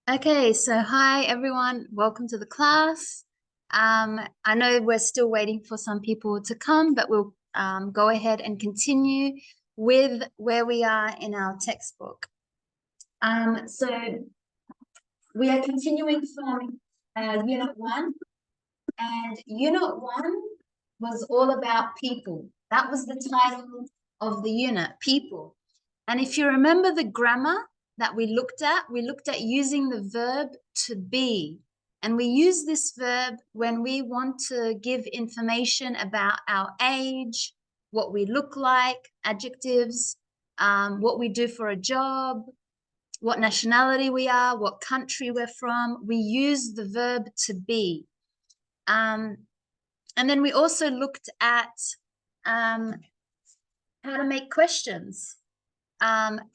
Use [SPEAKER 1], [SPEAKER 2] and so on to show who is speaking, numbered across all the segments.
[SPEAKER 1] Okay, so hi everyone, welcome to the class. I know we're still waiting for some people to come, but we'll go ahead and continue with where we are in our textbook. So we are continuing from Unit 1, and Unit 1 was all about people. That was the title of the unit, people. And if you remember the grammar that we looked at using the verb to be. And we use this verb when we want to give information about our age, what we look like, adjectives, what we do for a job, what nationality we are, what country we're from. We use the verb to be. And then we also looked at how to make questions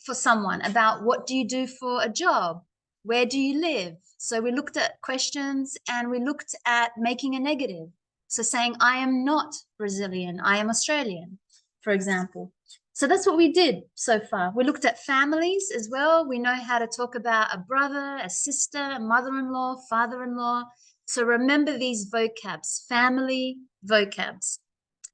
[SPEAKER 1] for someone about what do you do for a job? Where do you live? So we looked at questions and we looked at making a negative. So saying, I am not Brazilian, I am Australian, for example. So that's what we did so far. We looked at families as well. We know how to talk about a brother, a sister, a mother-in-law, father-in-law. So remember these vocabs, family vocabs.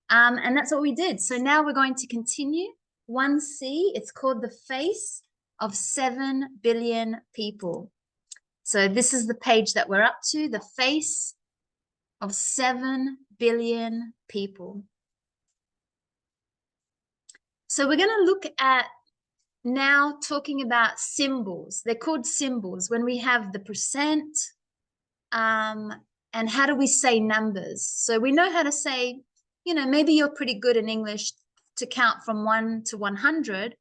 [SPEAKER 1] And that's what we did. So now we're going to continue. 1C, it's called the face of 7 billion people. So this is the page that we're up to, the face of 7 billion people. So we're going to look at now talking about symbols. They're called symbols when we have the percent, and how do we say numbers? So we know how to say, maybe you're pretty good in English to count from 1 to 100,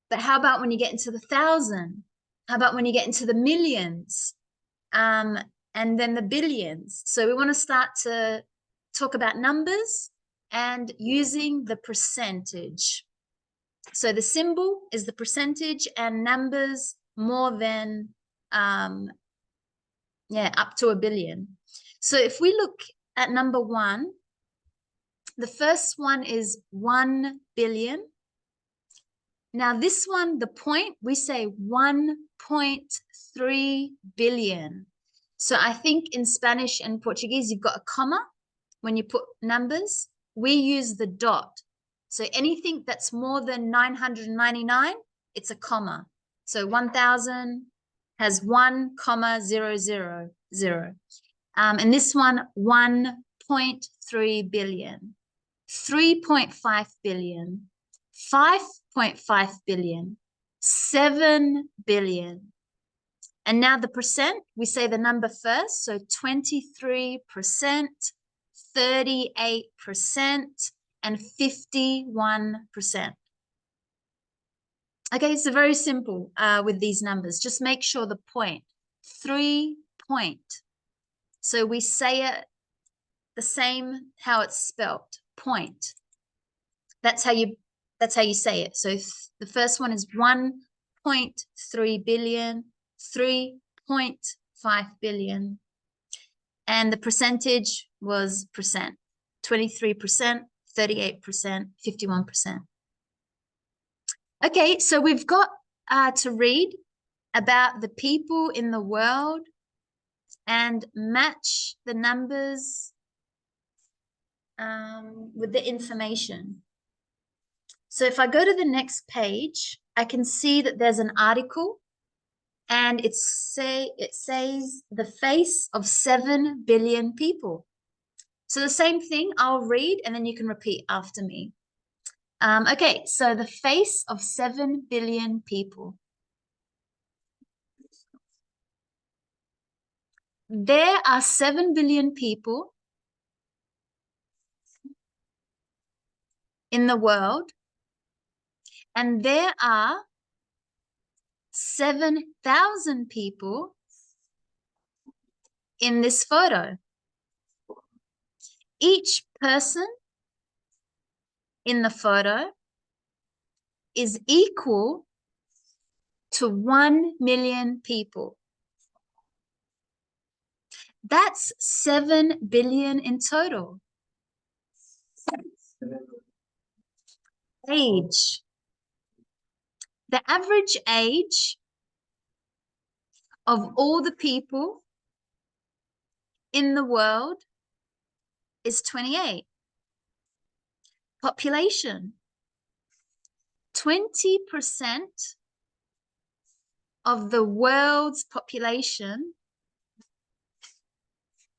[SPEAKER 1] but how about when you get into the 1,000? How about when you get into the millions? And then the billions. So we want to start to talk about numbers and using the percentage. So the symbol is the percentage and numbers more than, up to a billion. So if we look at number 1, the first one is 1 billion. Now this one, the point, we say 1.3 billion. So I think in Spanish and Portuguese, you've got a comma when you put numbers. We use the dot. So anything that's more than 999, it's a comma. So 1,000 has 1,000. And this one, 1.3 billion, 3.5 billion, 5.5 billion, 7 billion. And now the percent, we say the number first. So 23%, 38%, and 51%. Okay, so very simple with these numbers. Just make sure the point, 3 point. So we say it the same how it's spelled, point. That's how you say it. So the first one is 1.3 billion, 3.5 billion. And the percentage was percent, 23%, 38%, 51%. Okay, so we've got to read about the people in the world and match the numbers with the information. So if I go to the next page, I can see that there's an article and it says the face of 7 billion people. So the same thing, I'll read and then you can repeat after me. Okay, so the face of 7 billion people. There are 7 billion people in the world, and there are 7,000 people in this photo. Each person in the photo is equal to 1 million people. That's 7 billion in total. Age. The average age of all the people in the world is 28. Population. 20% of the world's population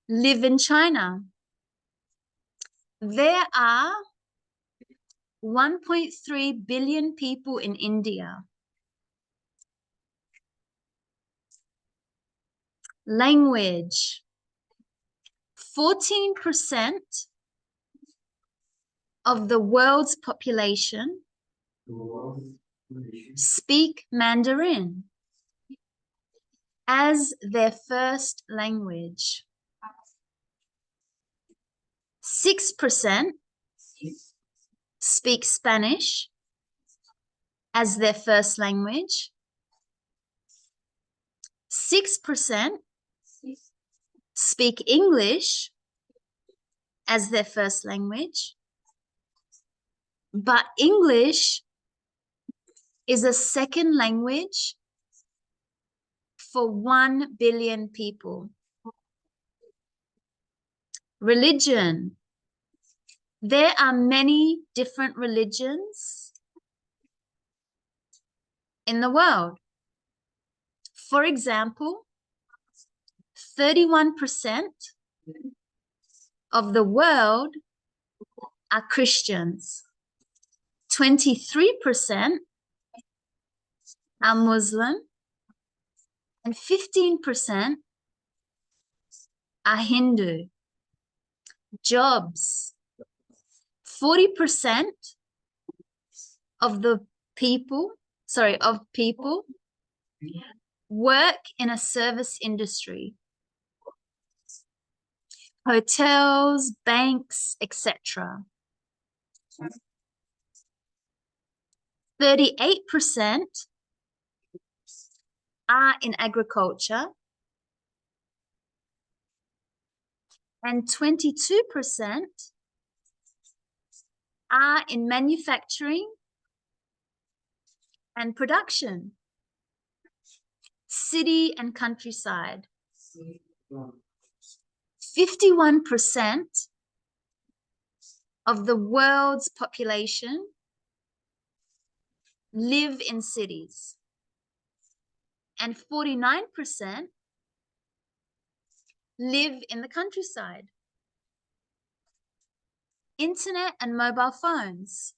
[SPEAKER 1] live in China. There are 1.3 billion people in India. Language. 14% of the world's population speak Mandarin as their first language. 6% speak Spanish as their first language. 6% speak English as their first language. But English is a second language for 1 billion people. Religion. There are many different religions in the world. For example, 31% of the world are Christians. 23% are Muslim, and 15% are Hindu. Jobs. 40% of people work in a service industry. Hotels, banks, etc. 38% are in agriculture, and 22% are in manufacturing and production. City and countryside. 51% of the world's population live in cities, and 49% live in the countryside. Internet and mobile phones.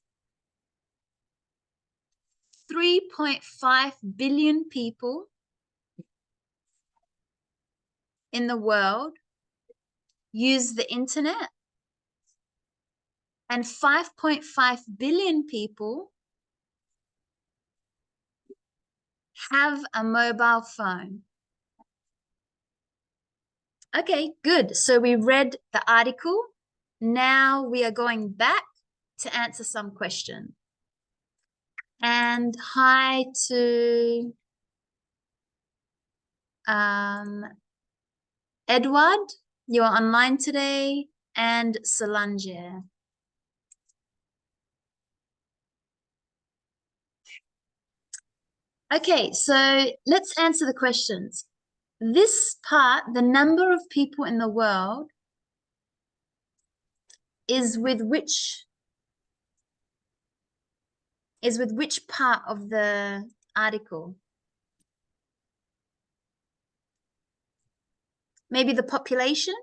[SPEAKER 1] 3.5 billion people in the world use the internet, and 5.5 billion people have a mobile phone. Okay, good. So we read the article. Now we are going back to answer some questions. And hi to Edward, you are online today, and Solange. Okay, so let's answer the questions. This part, the number of people in the world, is with which part of the article? Maybe the population?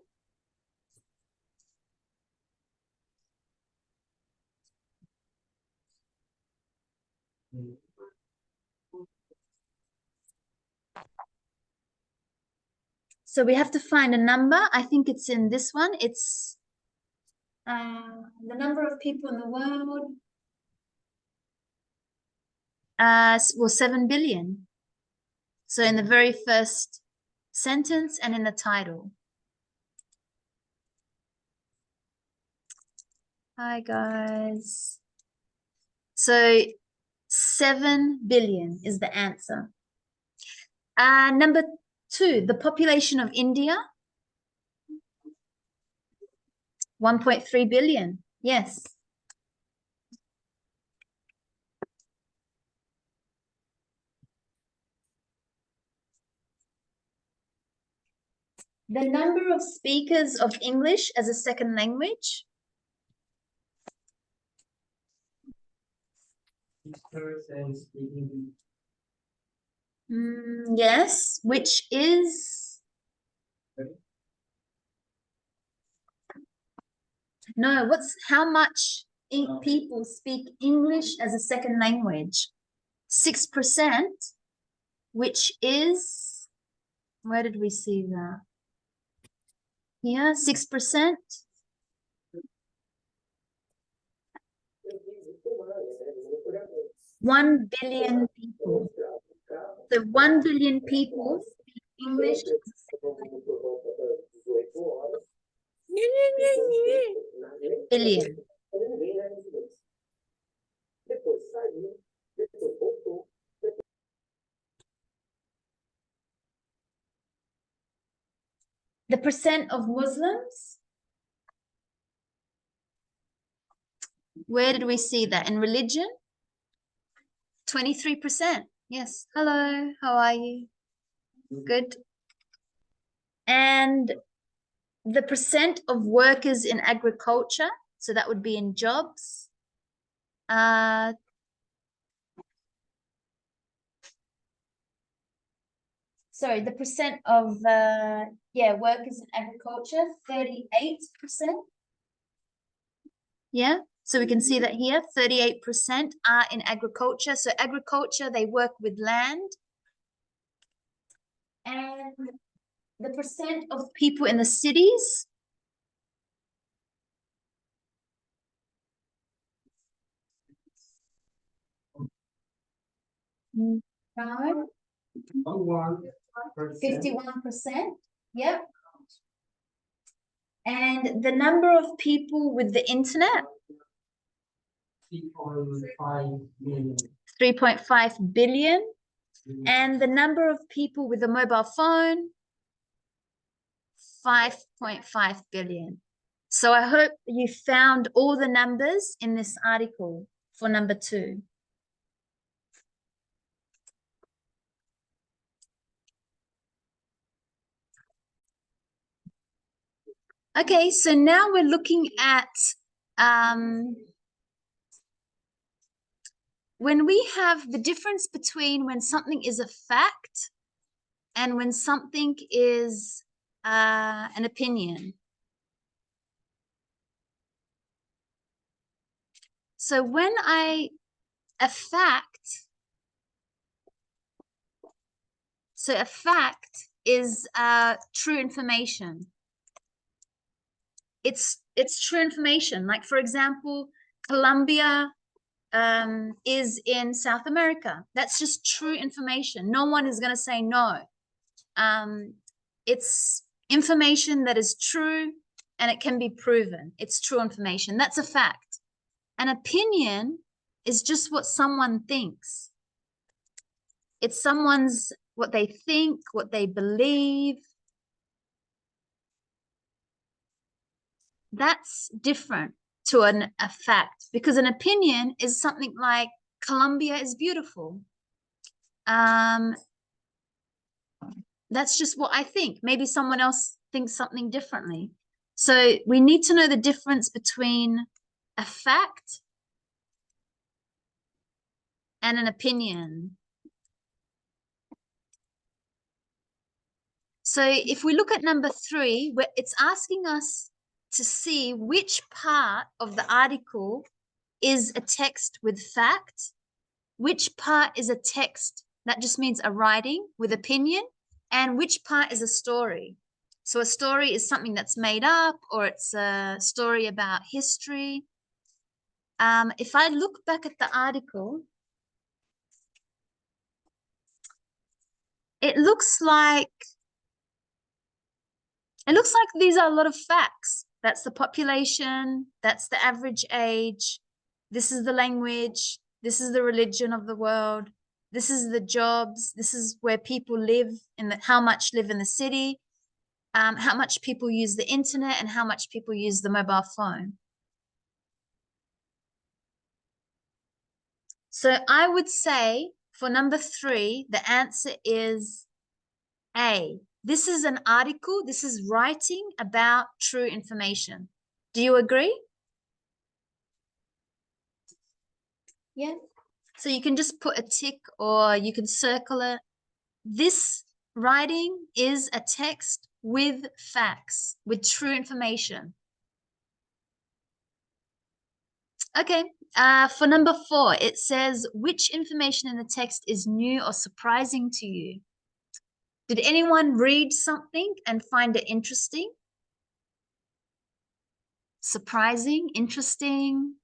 [SPEAKER 1] So we have to find a number. I think it's in this one. It's the number of people in the world. Well, 7 billion. So in the very first sentence and in the title. Hi, guys. So 7 billion is the answer. Number 2, the population of India. 1.3 billion. Yes. The number of speakers of English as a second language. Yes, which is no, how much people speak English as a second language? 6%, which is, where did we see that? Here, 6%. 1 billion people. So 1 billion people speak English as a second language. Billion. The percent of Muslims. Where did we see that? In religion? 23%. Yes. Hello, how are you? Good. And the percent of workers in agriculture, so that would be in jobs. Sorry, the percent of workers in agriculture, 38%. Yeah, so we can see that here, 38% are in agriculture. So agriculture, they work with land. And the percent of people in the cities. No. 51%. Yep. And the number of people with the internet? 3.5 billion. And the number of people with a mobile phone? 5.5 billion. So I hope you found all the numbers in this article for number 2. Okay, so now we're looking at when we have the difference between when something is a fact and when something is an opinion. So when a fact is true information. It's true information. Like, for example, Colombia is in South America. That's just true information. No one is going to say no. It's information that is true and it can be proven. It's true information. That's a fact. An opinion is just what someone thinks. It's someone's, what they think, what they believe. That's different to a fact, because an opinion is something like Colombia is beautiful. That's just what I think. Maybe someone else thinks something differently. So we need to know the difference between a fact and an opinion. So if we look at number 3, where it's asking us to see which part of the article is a text with fact, which part is a text that just means a writing with opinion, and which part is a story. So a story is something that's made up, or it's a story about history. If I look back at the article, it looks like these are a lot of facts. That's the population, that's the average age, this is the language, this is the religion of the world, this is the jobs, this is where people live, how much live in the city, how much people use the internet, and how much people use the mobile phone. So I would say for number 3, the answer is A. This is an article. This is writing about true information. Do you agree? Yeah. So you can just put a tick or you can circle it. This writing is a text with facts, with true information. Okay. For number 4, it says, which information in the text is new or surprising to you? Did anyone read something and find it interesting? Surprising, interesting?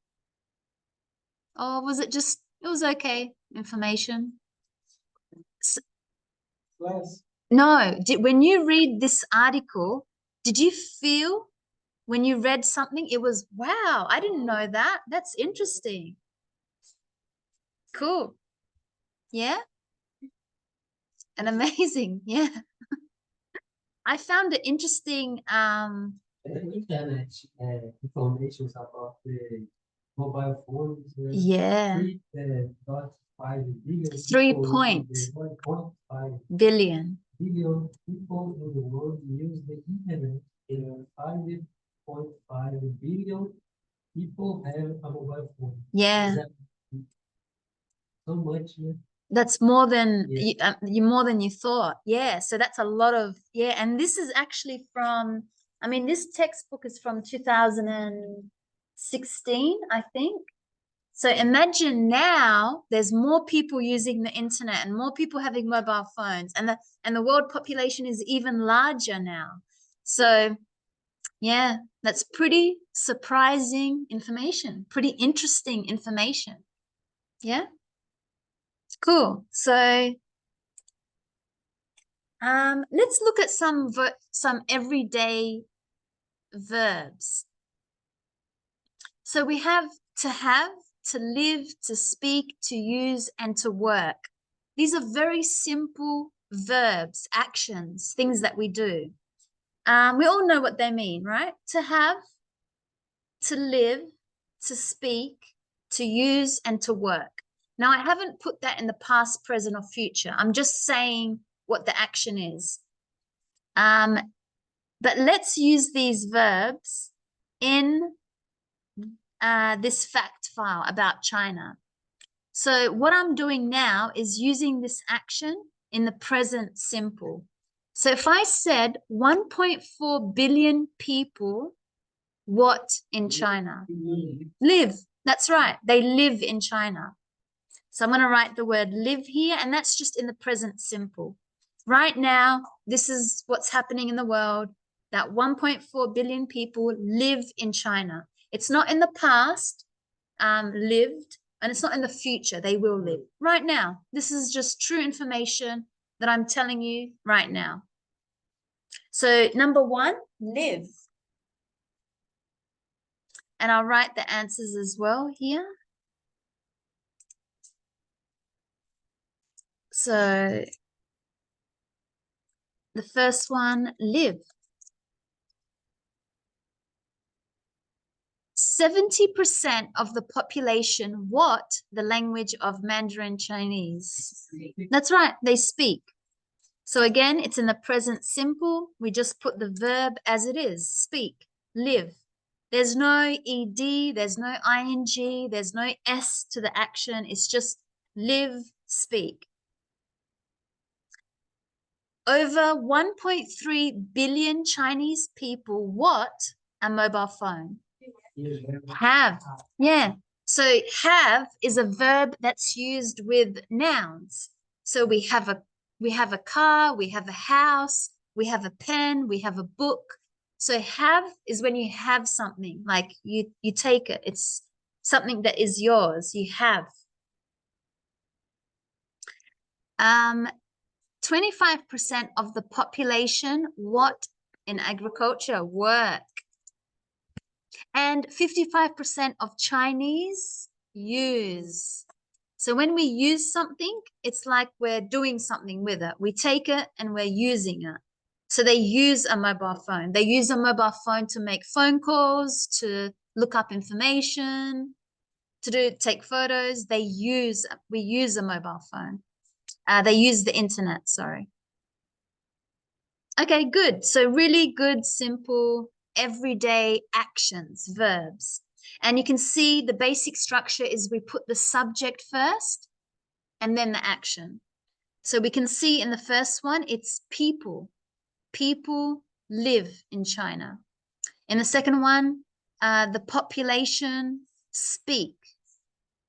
[SPEAKER 1] Or was it just, it was okay information? No, when you read this article, did you feel when you read something, it was, wow, I didn't know that. That's interesting. Cool. Yeah. And amazing. Yeah. I found it interesting.
[SPEAKER 2] Internet information about the mobile phones.
[SPEAKER 1] Yeah.
[SPEAKER 2] 3.5 billion.
[SPEAKER 1] 3.5 billion.
[SPEAKER 2] Billion people in the world use the internet. 5.5 billion people have a mobile phone.
[SPEAKER 1] Yeah.
[SPEAKER 2] So much.
[SPEAKER 1] That's more than you more than you thought. Yeah. So that's a lot of, yeah. And this is actually from, I mean, this textbook is from 2016, I think. So imagine now there's more people using the internet and more people having mobile phones, and the world population is even larger now. So yeah, that's pretty surprising information, pretty interesting information. Yeah. Cool. So let's look at some everyday verbs. So we have, to live, to speak, to use, and to work. These are very simple verbs, actions, things that we do. We all know what they mean, right? To have, to live, to speak, to use, and to work. Now, I haven't put that in the past, present, or future. I'm just saying what the action is. But let's use these verbs in this fact file about China. So what I'm doing now is using this action in the present simple. So if I said 1.4 billion people, what in China? Live. That's right. They live in China. So I'm going to write the word live here, and that's just in the present simple. Right now, this is what's happening in the world, that 1.4 billion people live in China. It's not in the past, lived, and it's not in the future, they will live. Right now, this is just true information that I'm telling you right now. So number 1, live. And I'll write the answers as well here. So the first one, live. 70% of the population what the language of Mandarin Chinese? That's right, they speak. So again, it's in the present simple. We just put the verb as it is, speak, live. There's no ed, there's no ing, there's no s to the action. It's just live, speak. Over 1.3 billion Chinese people what a mobile phone? Have. Yeah. So have is a verb that's used with nouns. So we have a car, we have a house, we have a pen, we have a book. So have is when you have something, like you take it. It's something that is yours. You have. 25% of the population what in agriculture? Work. And 55% of Chinese use. So when we use something, it's like we're doing something with it. We take it and we're using it. So they use a mobile phone. They use a mobile phone to make phone calls, to look up information, take photos. We use a mobile phone. They use the internet, sorry. Okay, good. So really good, simple, everyday actions, verbs. And you can see the basic structure is we put the subject first and then the action. So we can see in the first one, it's people. People live in China. In the second one, the population speak.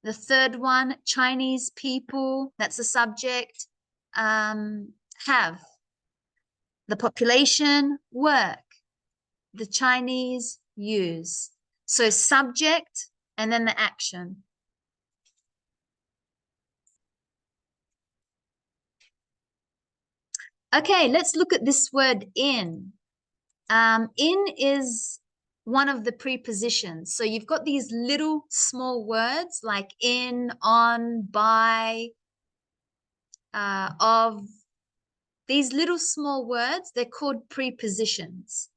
[SPEAKER 1] The third one, Chinese people, that's the subject, have. The population work. The Chinese use. So subject and then the action. Okay, let's look at this word in. In is one of the prepositions. So you've got these little small words like in, on, by, of. These little small words, they're called prepositions.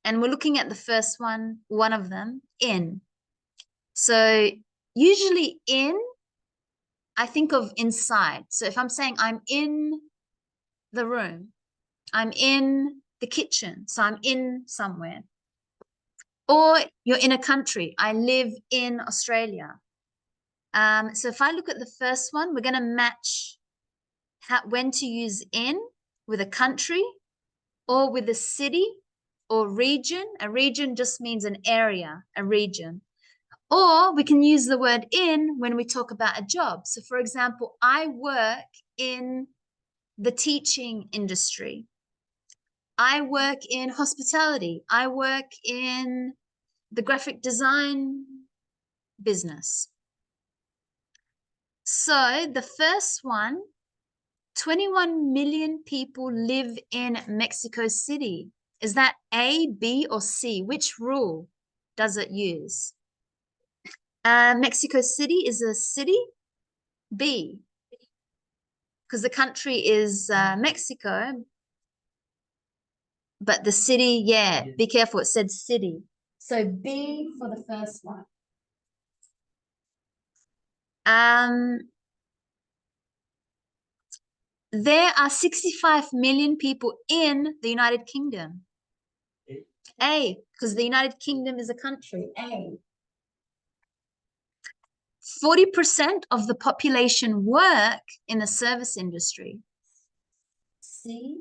[SPEAKER 1] And we're looking at the first one of them, in. So usually in, I think of inside. So if I'm saying I'm in the room, I'm in the kitchen, so I'm in somewhere. Or you're in a country. I live in Australia. So if I look at the first one, we're going to match when to use in with a country or with a city or region. A region just means an area, a region. Or we can use the word in when we talk about a job. So for example, I work in the teaching industry. I work in hospitality. I work in the graphic design business. So the first one, 21 million people live in Mexico City. Is that A, B, or C? Which rule does it use? Mexico City is a city. B, because the country is Mexico, but the city, yeah, be careful, it said city. So B for the first one. There are 65 million people in the United Kingdom. A, because the United Kingdom is a country. A. 40% of the population work in the service industry. C.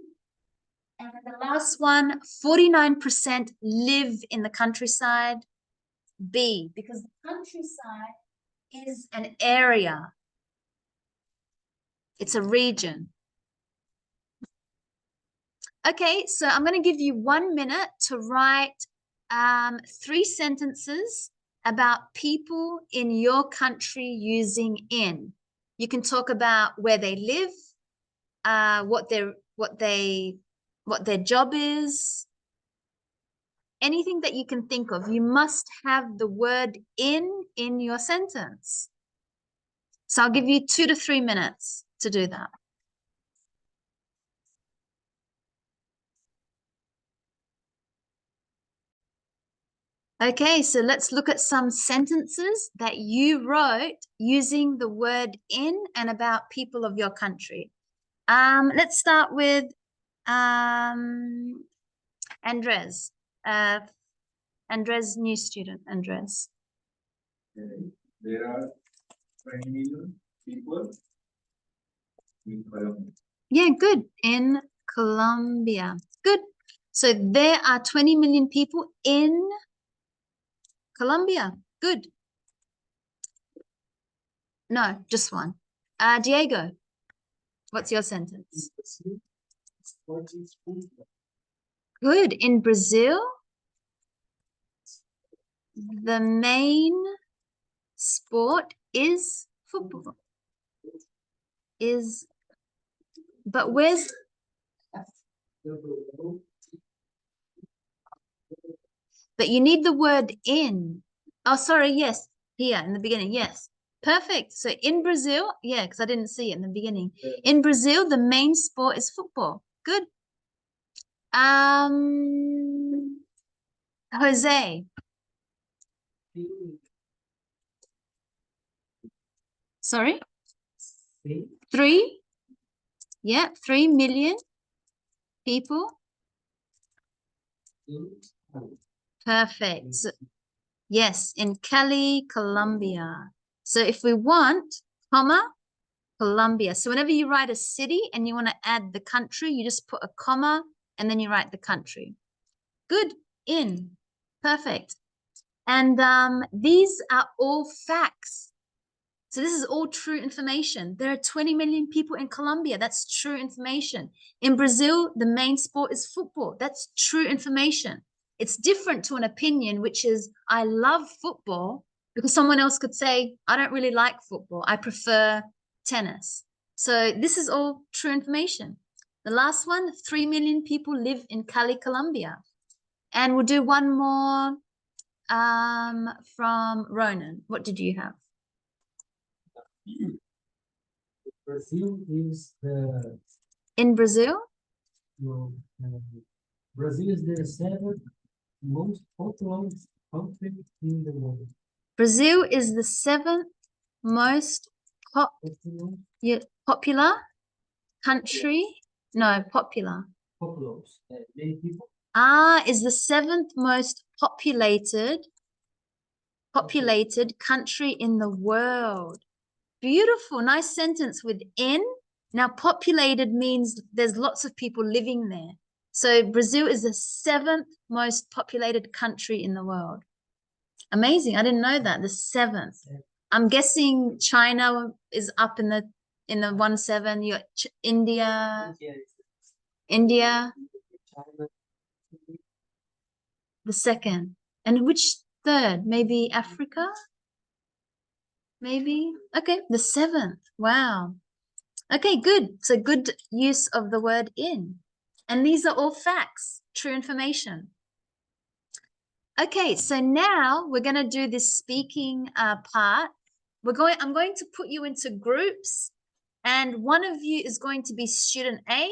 [SPEAKER 1] And the last one, 49% live in the countryside. B, because the countryside is an area. It's a region. Okay, so I'm going to give you 1 minute to write 3 sentences about people in your country using in. You can talk about where they live, what their job is, anything that you can think of. You must have the word in your sentence. So I'll give you 2 to 3 minutes to do that. Okay, so let's look at some sentences that you wrote using the word in and about people of your country. Let's start with Andres. Andres, new student, Andres.
[SPEAKER 2] There are 20 million people in Colombia.
[SPEAKER 1] Yeah, good. In Colombia. Good. So there are 20 million people in Colombia. Good. No, just one. Diego, what's your sentence? Good. In Brazil, the main sport is football. But where's... But you need the word in. Oh, sorry, yes. Here in the beginning, yes. Perfect. So in Brazil, yeah, because I didn't see it in the beginning. In Brazil, the main sport is football. Good. Jose. Sorry? 3? Yeah, 3 million people Perfect. Yes, in Cali, Colombia. So if we want, comma, Colombia. So whenever you write a city and you want to add the country, you just put a comma and then you write the country. Good. In. Perfect. And these are all facts. So this is all true information. There are 20 million people in Colombia. That's true information. In Brazil, the main sport is football. That's true information. It's different to an opinion, which is, I love football, because someone else could say, I don't really like football. I prefer tennis. So this is all true information. The last one, 3 million people live in Cali, Colombia. And we'll do one more from Ronan. What did you have?
[SPEAKER 2] Brazil is the
[SPEAKER 1] In Brazil?
[SPEAKER 2] no, Brazil is the seventh most populous country in the world.
[SPEAKER 1] Brazil is the seventh most popular country. No, popular.
[SPEAKER 2] Populous. Many people.
[SPEAKER 1] Is the seventh most populated country in the world. Beautiful, nice sentence with in. Now, populated means there's lots of people living there. So Brazil is the seventh most populated country in the world. Amazing. I didn't know that. The seventh. I'm guessing China is up in the 1-7. You got India.
[SPEAKER 2] China.
[SPEAKER 1] The second. And which third? Maybe Africa? Maybe. Okay, the seventh. Wow. Okay, good. So good use of the word in. And these are all facts, true information. Okay, so now we're going to do this speaking part. I'm going to put you into groups, and one of you is going to be student A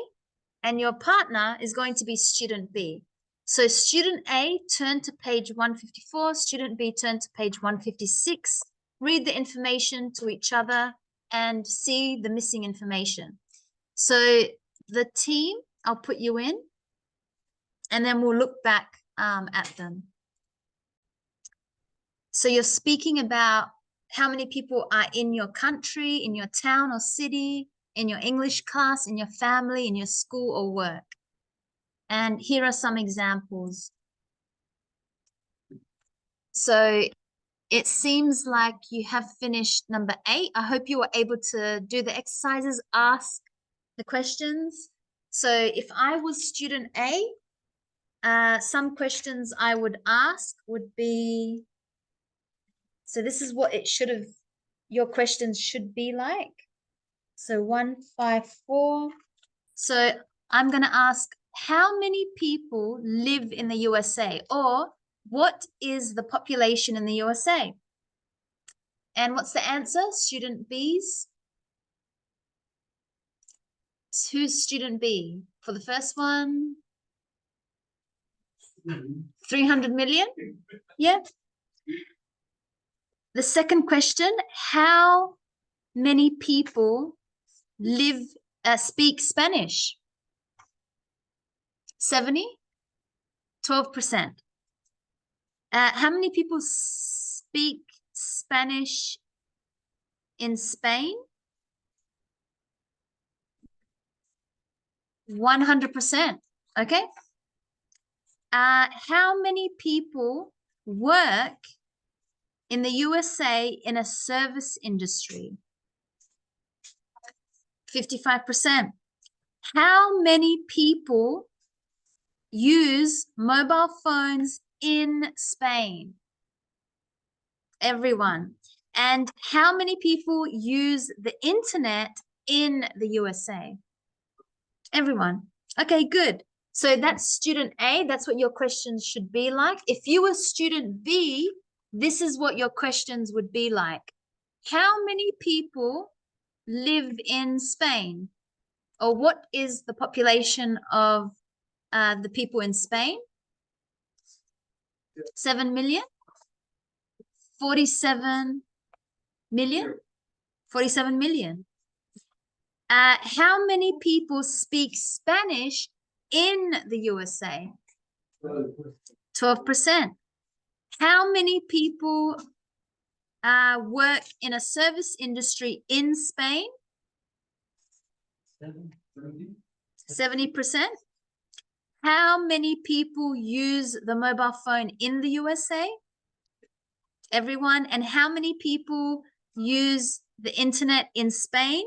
[SPEAKER 1] and your partner is going to be student B. So student A, turn to page 154, student B, turn to page 156, read the information to each other and see the missing information. So the team, I'll put you in, and then we'll look back at them. So you're speaking about how many people are in your country, in your town or city, in your English class, in your family, in your school or work. And here are some examples. So it seems like you have finished number 8. I hope you were able to do the exercises, ask the questions. So if I was student A, some questions I would ask would be, so this is what it should have, your questions should be like. So 154. So I'm going to ask, how many people live in the USA? Or what is the population in the USA? And what's the answer? Student B's. Who's student B? For the first one, 300 million? Yeah. The second question, how many people speak Spanish? 70? 12%. How many people speak Spanish in Spain? 100%. Okay. How many people work in the USA in a service industry? 55%. How many people use mobile phones in Spain? Everyone. And how many people use the internet in the USA? Everyone. Okay, good. So that's student A. That's what your questions should be like. If you were student B, this is what your questions would be like. How many people live in Spain? Or what is the population of the people in Spain? 7 million? 47 million? 47 million. How many people speak Spanish in the USA? 12%. How many people work in a service industry in Spain? 70%. How many people use the mobile phone in the USA? Everyone. And how many people use the internet in Spain?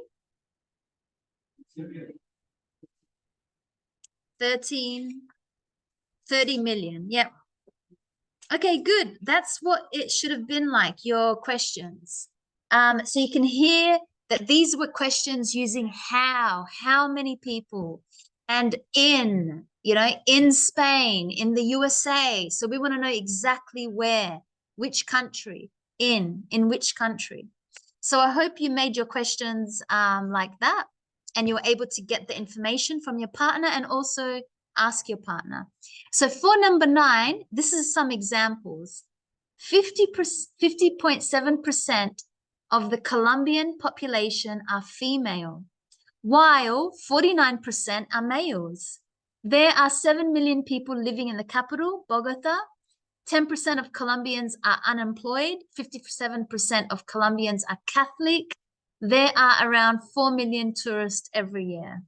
[SPEAKER 1] 30 million. Yep. Okay, good. That's what it should have been like, your questions. So you can hear that these were questions using how many people, and in, in Spain, in the USA. So we want to know exactly where, which country, in which country. So I hope you made your questions like that, and you were able to get the information from your partner and also ask your partner. So for number 9, this is some examples. 50.7% of the Colombian population are female, while 49% are males. There are 7 million people living in the capital, Bogota. 10% of Colombians are unemployed. 57% of Colombians are Catholic. There are around 4 million tourists every year.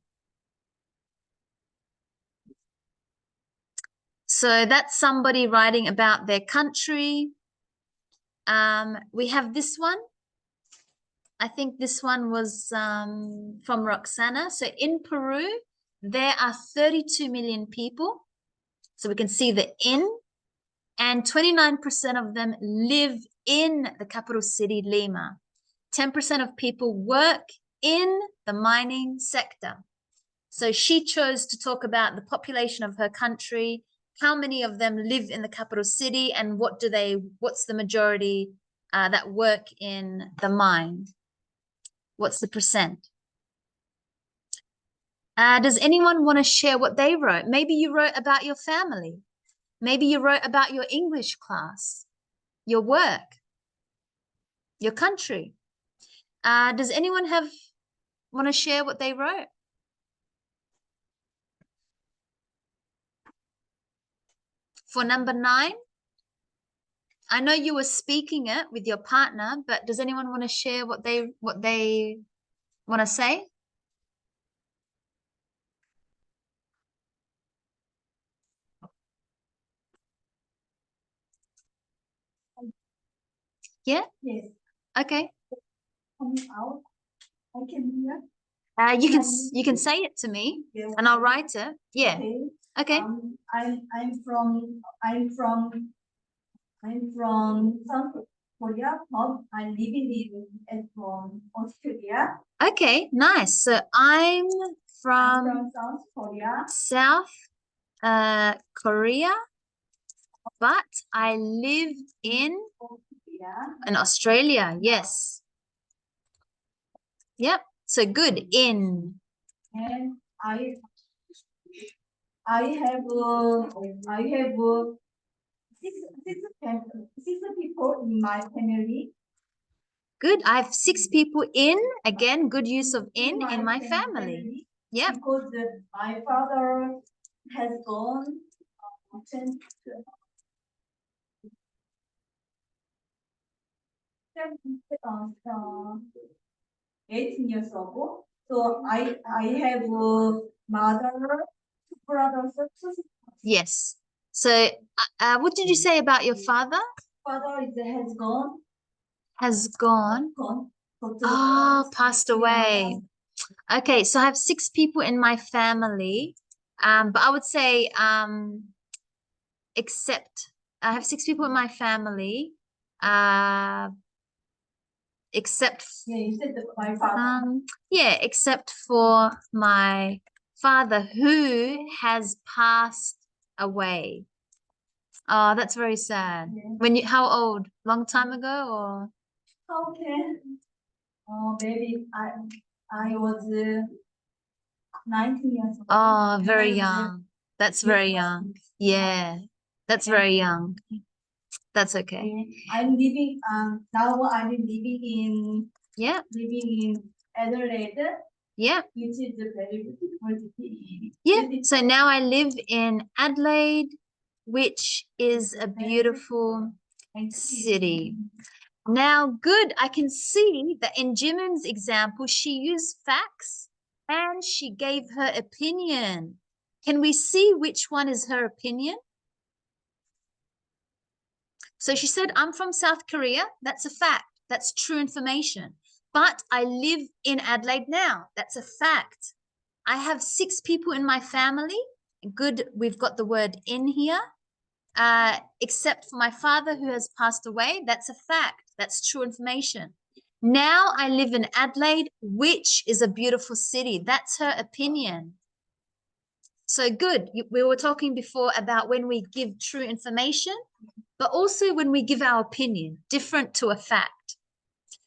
[SPEAKER 1] So that's somebody writing about their country. We have this one. I think this one was from Roxana. So in Peru, there are 32 million people. So we can see the in, and 29% of them live in the capital city, Lima. 10% of people work in the mining sector. So she chose to talk about the population of her country, how many of them live in the capital city, and what's the majority that work in the mine? What's the percent? Does anyone want to share what they wrote? Maybe you wrote about your family. Maybe you wrote about your English class, your work, your country. Does anyone want to share what they wrote? For number 9, I know you were speaking it with your partner, but does anyone want to share what they want to say? Yeah?
[SPEAKER 3] Yes.
[SPEAKER 1] Okay.
[SPEAKER 3] Coming out. I can hear.
[SPEAKER 1] You can say it to me,
[SPEAKER 3] Yeah.
[SPEAKER 1] and I'll write it. Yeah. Okay.
[SPEAKER 3] I'm from South Korea, but I'm living from Australia.
[SPEAKER 1] Okay, nice. So I'm from
[SPEAKER 3] South Korea.
[SPEAKER 1] South Korea, but I live in Australia. Yes. Yep. So good. In.
[SPEAKER 3] And I have six people in my family.
[SPEAKER 1] Good. I have 6 people in. Again, good use of in my family. Yep.
[SPEAKER 3] Because my father has gone 18 years ago. So I have a mother, 2 brothers, 2 sisters.
[SPEAKER 1] Yes. So what did you say about your father?
[SPEAKER 3] Father has gone.
[SPEAKER 1] Has gone. Oh, passed away. Okay, so I have 6 people in my family. But I would say except I have 6 people in my family. Except
[SPEAKER 3] my father.
[SPEAKER 1] Except for my father, who has passed away. Oh, that's very sad.
[SPEAKER 3] Yeah.
[SPEAKER 1] How old? Long time ago, or?
[SPEAKER 3] Okay. Maybe I was 19 years old.
[SPEAKER 1] Oh, very young. That's very young. Yeah, that's very young. That's okay.
[SPEAKER 3] I'm living now. I'm living in Adelaide.
[SPEAKER 1] Yeah.
[SPEAKER 3] Which is a very beautiful city.
[SPEAKER 1] Yeah. So now I live in Adelaide, which is a beautiful city. Now, good. I can see that in Jimin's example, she used facts and she gave her opinion. Can we see which one is her opinion? So she said, I'm from South Korea. That's a fact. That's true information. But I live in Adelaide now. That's a fact. I have 6 people in my family. Good. We've got the word in here. Except for my father who has passed away. That's a fact. That's true information. Now I live in Adelaide, which is a beautiful city. That's her opinion. So good. We were talking before about when we give true information, but also when we give our opinion, different to a fact.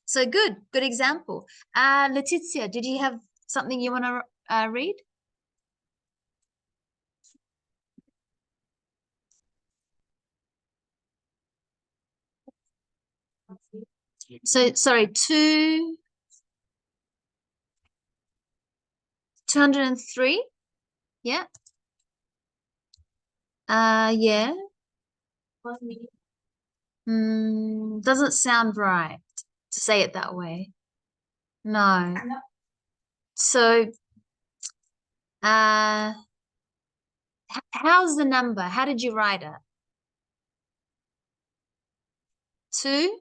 [SPEAKER 1] So good example. Letizia, did you have something you want to read? So, sorry, 203? Yeah. Yeah. Doesn't sound right to say it that way. No. So, how's the number? How did you write it? 2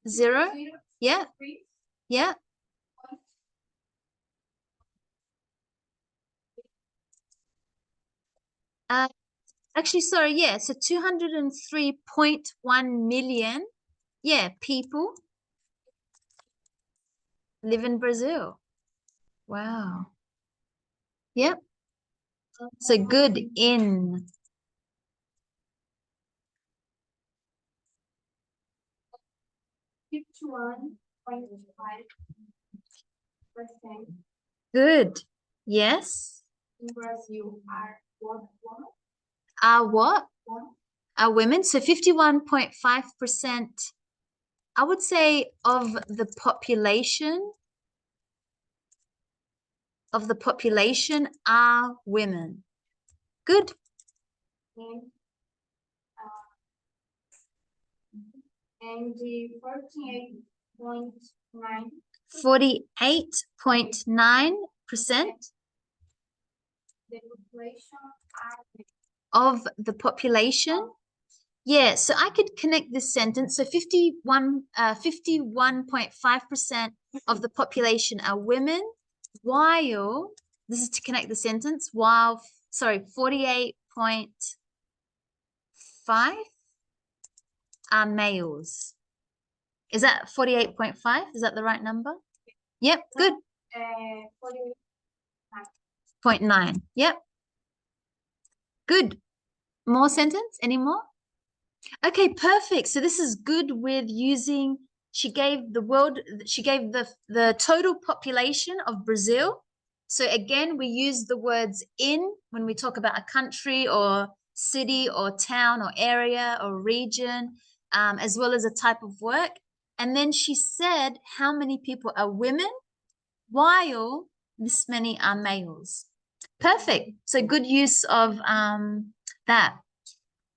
[SPEAKER 1] 0? Yeah. Yeah. Actually, sorry, yeah. So 203.1 million, yeah, people live in Brazil. Wow. Yep. So good in.
[SPEAKER 3] 51.5%.
[SPEAKER 1] Good. Yes.
[SPEAKER 3] In Brazil are women.
[SPEAKER 1] Are what? Are women. So 51.5%, I would say, of the population are women. Good.
[SPEAKER 3] And the 48.9.
[SPEAKER 1] 48.9%
[SPEAKER 3] The population
[SPEAKER 1] of the population. Yeah, so I could connect this sentence. So 51.5% of the population are women, while, this is to connect the sentence, while, sorry, 48.5 are males. Is that 48.5? Is that the right number? Yep, good. 0.9. Yep. Good. More sentence? Any more? Okay, perfect. So this is good with using, she gave the total population of Brazil. So again, we use the words in when we talk about a country or city or town or area or region, as well as a type of work. And then she said how many people are women, while this many are males. Perfect. So good use of that.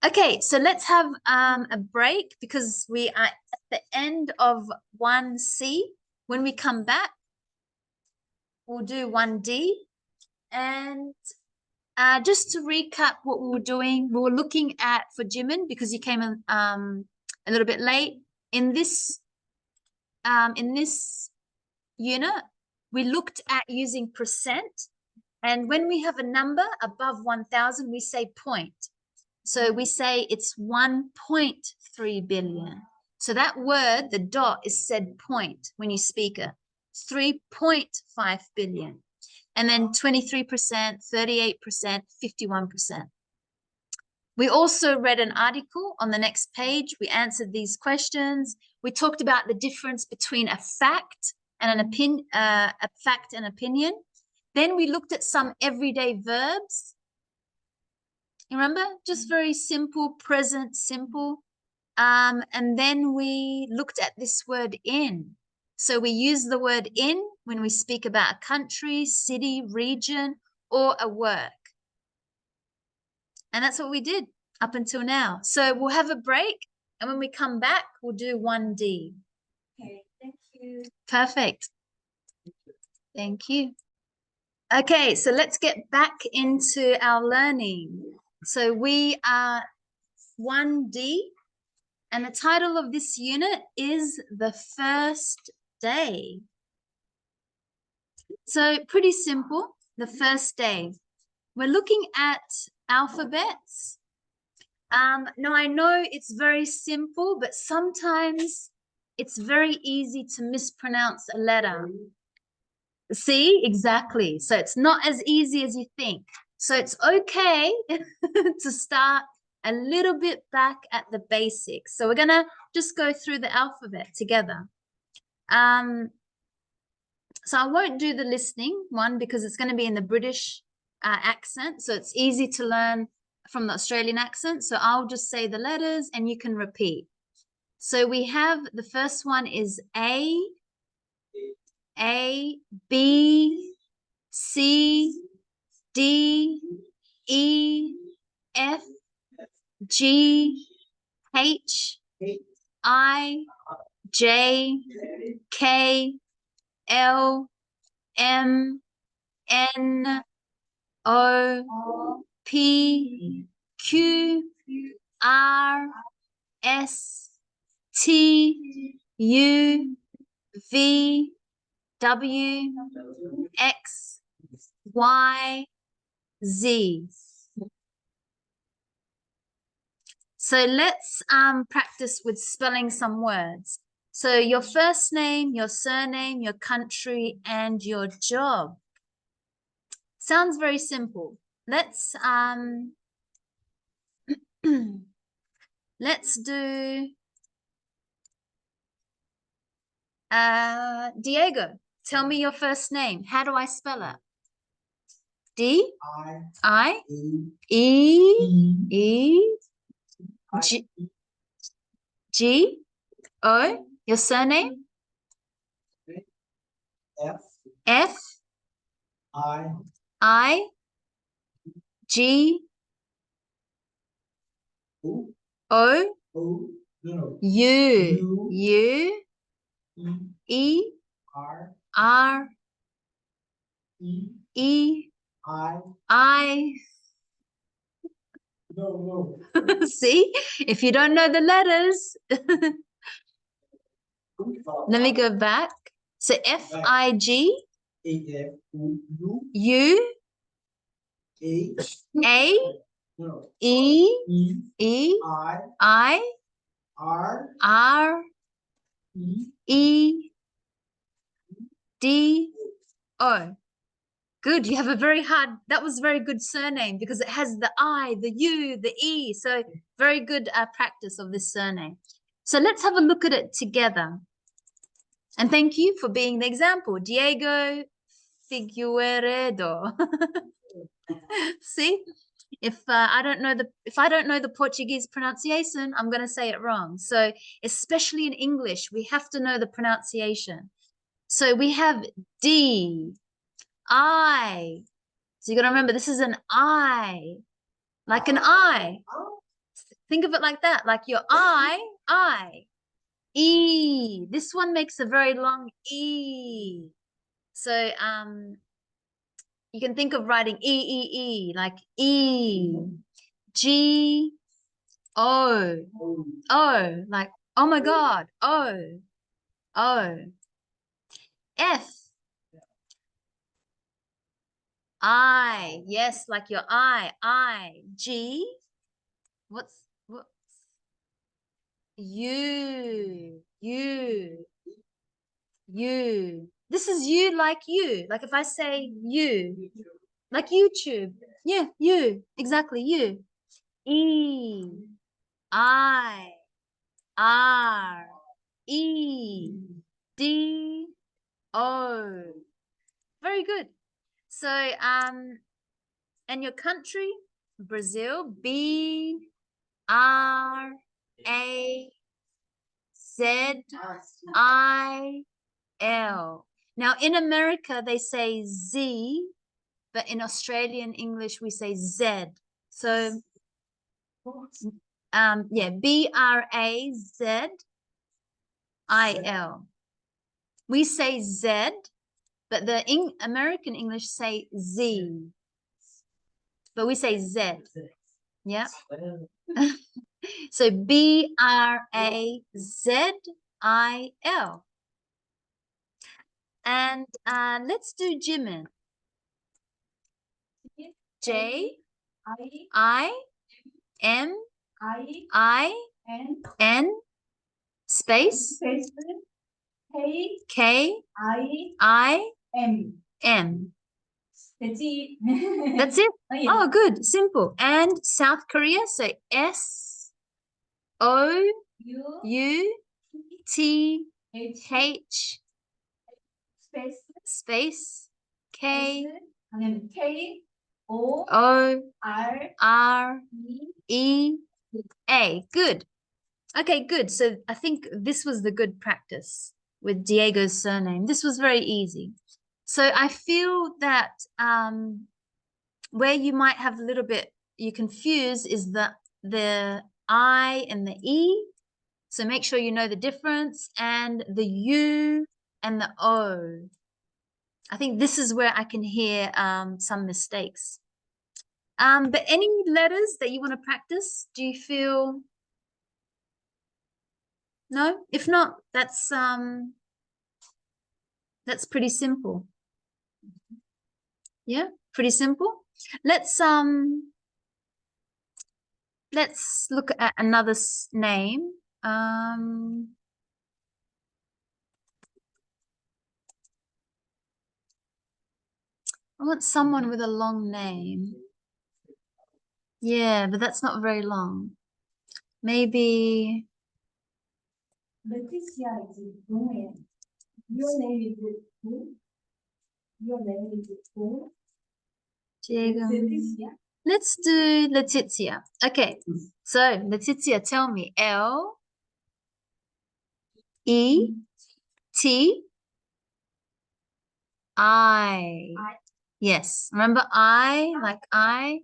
[SPEAKER 1] Okay, so let's have a break because we are at the end of 1C. When we come back, we'll do 1D. And just to recap what we were doing, we were looking at, for Jimin, because he came in a little bit late, in this unit, we looked at using percent. And when we have a number above 1,000, we say point. So we say it's 1.3 billion. So that word, the dot, is said point when you speak it. 3.5 billion. And then 23%, 38%, 51%. We also read an article on the next page. We answered these questions. We talked about the difference between a fact and an opinion. Then we looked at some everyday verbs. You remember? Just very simple, present, simple. And then we looked at this word in. So we use the word in when we speak about a country, city, region, or a work. And that's what we did up until now. So we'll have a break, and when we come back, we'll do 1D.
[SPEAKER 3] Okay, thank you.
[SPEAKER 1] Perfect. Thank you. Okay, so let's get back into our learning. So we are 1D, and the title of this unit is The First Day. So pretty simple, the first day. We're looking at alphabets. Now I know it's very simple, but sometimes it's very easy to mispronounce a letter. See, exactly. So it's not as easy as you think. So it's okay to start a little bit back at the basics. So we're gonna just go through the alphabet together. So I won't do the listening one because it's going to be in the British accent. So it's easy to learn from the Australian accent. So I'll just say the letters and you can repeat. So we have the first one is A, B, C, D, E, F, G, H, I, J, K, L, M, N, O, P, Q, R, S, T, U, V, W, X, Y, Z. So let's practice with spelling some words. So your first name, your surname, your country, and your job. Sounds very simple. Let's let's do Diego. Tell me your first name. How do I spell it? D I E G G O. Your surname? F I G O U E R E I. See, if you don't know the letters, let me go back. So FIG U A E I R E D O. Good. You have a very hard, that was very good surname because it has the I, the U, the E. So very good practice of this surname. So let's have a look at it together. And thank you for being the example. Diego Figueiredo. See, if I don't know the Portuguese pronunciation, I'm going to say it wrong. So especially in English, we have to know the pronunciation. So we have D, I. So you got to remember, this is an I, like an I. Think of it like that, like your I. E. This one makes a very long E. So you can think of writing E, like E. G, O. O, like, oh my God, O. F. I, yes, like your I. G. What's you. This is you, like you. Like if I say you, like YouTube. Yeah, you. Exactly, you. E, I, R, E, D, O. Very good. So, and your country, Brazil, B, R, A, Z, I, L. Now in America, they say Z, but in Australian English, we say Z. So, yeah, Brazil. We say Z, but the American English say Z. But we say Z. Yeah. So Brazil. And let's do Jimin. J-I-M-I-N space K-I-M.
[SPEAKER 3] That's it.
[SPEAKER 1] That's it?
[SPEAKER 3] Yeah.
[SPEAKER 1] Oh, good. Simple. And South Korea, so S-O-U-T-H space K-O-R-E-A. Good. Okay, good. So I think this was the good practice with Diego's surname. This was very easy. So I feel that where you might have a little bit you confuse is the I and the E. So make sure you know the difference, and the U and the O. I think this is where I can hear some mistakes. But any letters that you want to practice, do you feel? No? If not, that's pretty simple. Yeah, pretty simple. Let's look at another name. I want someone with a long name. Yeah, but that's not very long. Maybe.
[SPEAKER 3] Leticia is doing. Your name is who? Your name is who?
[SPEAKER 1] Diego.
[SPEAKER 3] Leticia.
[SPEAKER 1] Let's do Letizia. Okay, so Letizia, tell me L-E-T-I. Yes, remember I, like I-C-I-A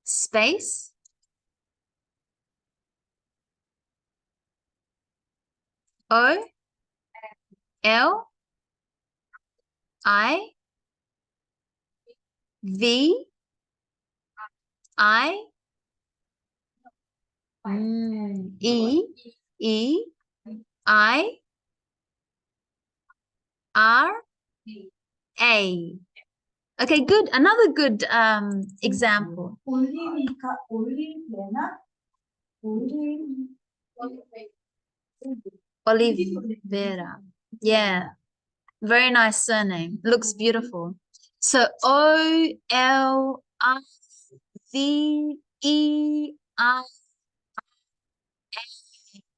[SPEAKER 1] space O-L-I-V-I-R-A. Okay, good. Another good example. Olivera. Yeah, very nice surname. Looks beautiful. So O-L-I-V-E-I.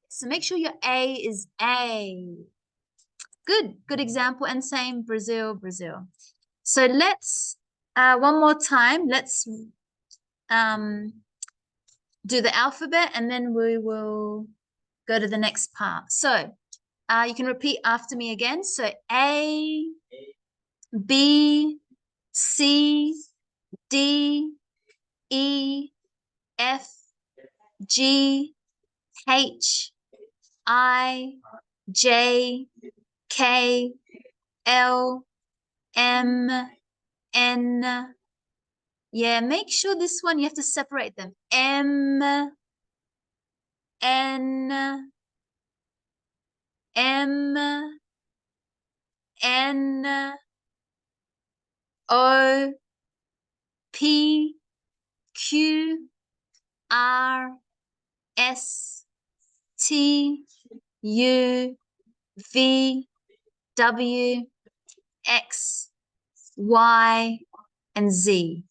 [SPEAKER 1] So make sure your A is A. Good example. And same Brazil. So let's, one more time, let's do the alphabet, and then we will go to the next part. So you can repeat after me again. So A, B, C, D, E, F, G, H, I, J, K, L, M, N. Yeah, make sure this one you have to separate them. M, N, M, N, O, P, Q, R, S, T, U, V, W, X, Y, and Z.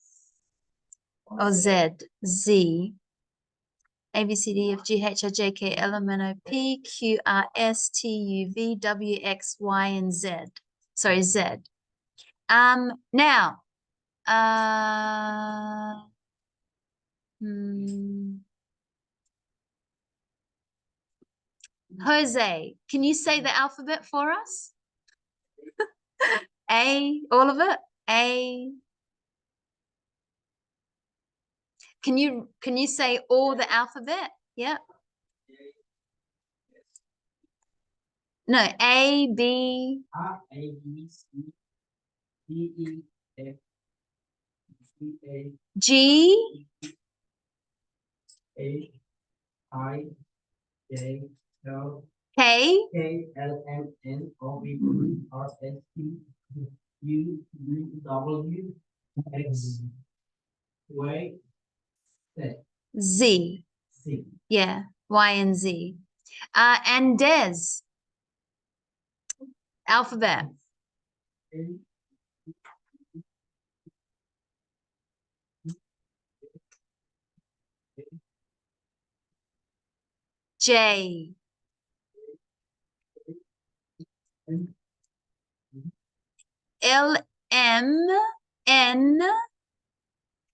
[SPEAKER 1] Or Z. Z. A, B, C, D, F, G, H, I, J, K, L, M, N, O, P, Q, R, S, T, U, V, W, X, Y, and Z. Sorry, Z. Now, Jose, can you say the alphabet for us? A, all of it? A. Can you say all the alphabet? Yeah. No, A, B.
[SPEAKER 2] A, B, C, D, E, F, G,
[SPEAKER 1] G.
[SPEAKER 2] H, I, J, L,
[SPEAKER 1] K.
[SPEAKER 2] K, L, M, N, O, P, Q, R, S, T, U, V, W, X, Y,
[SPEAKER 1] Z.
[SPEAKER 2] Z.
[SPEAKER 1] Yeah, Y and Z. And Des. Alphabet. J. L, M, N,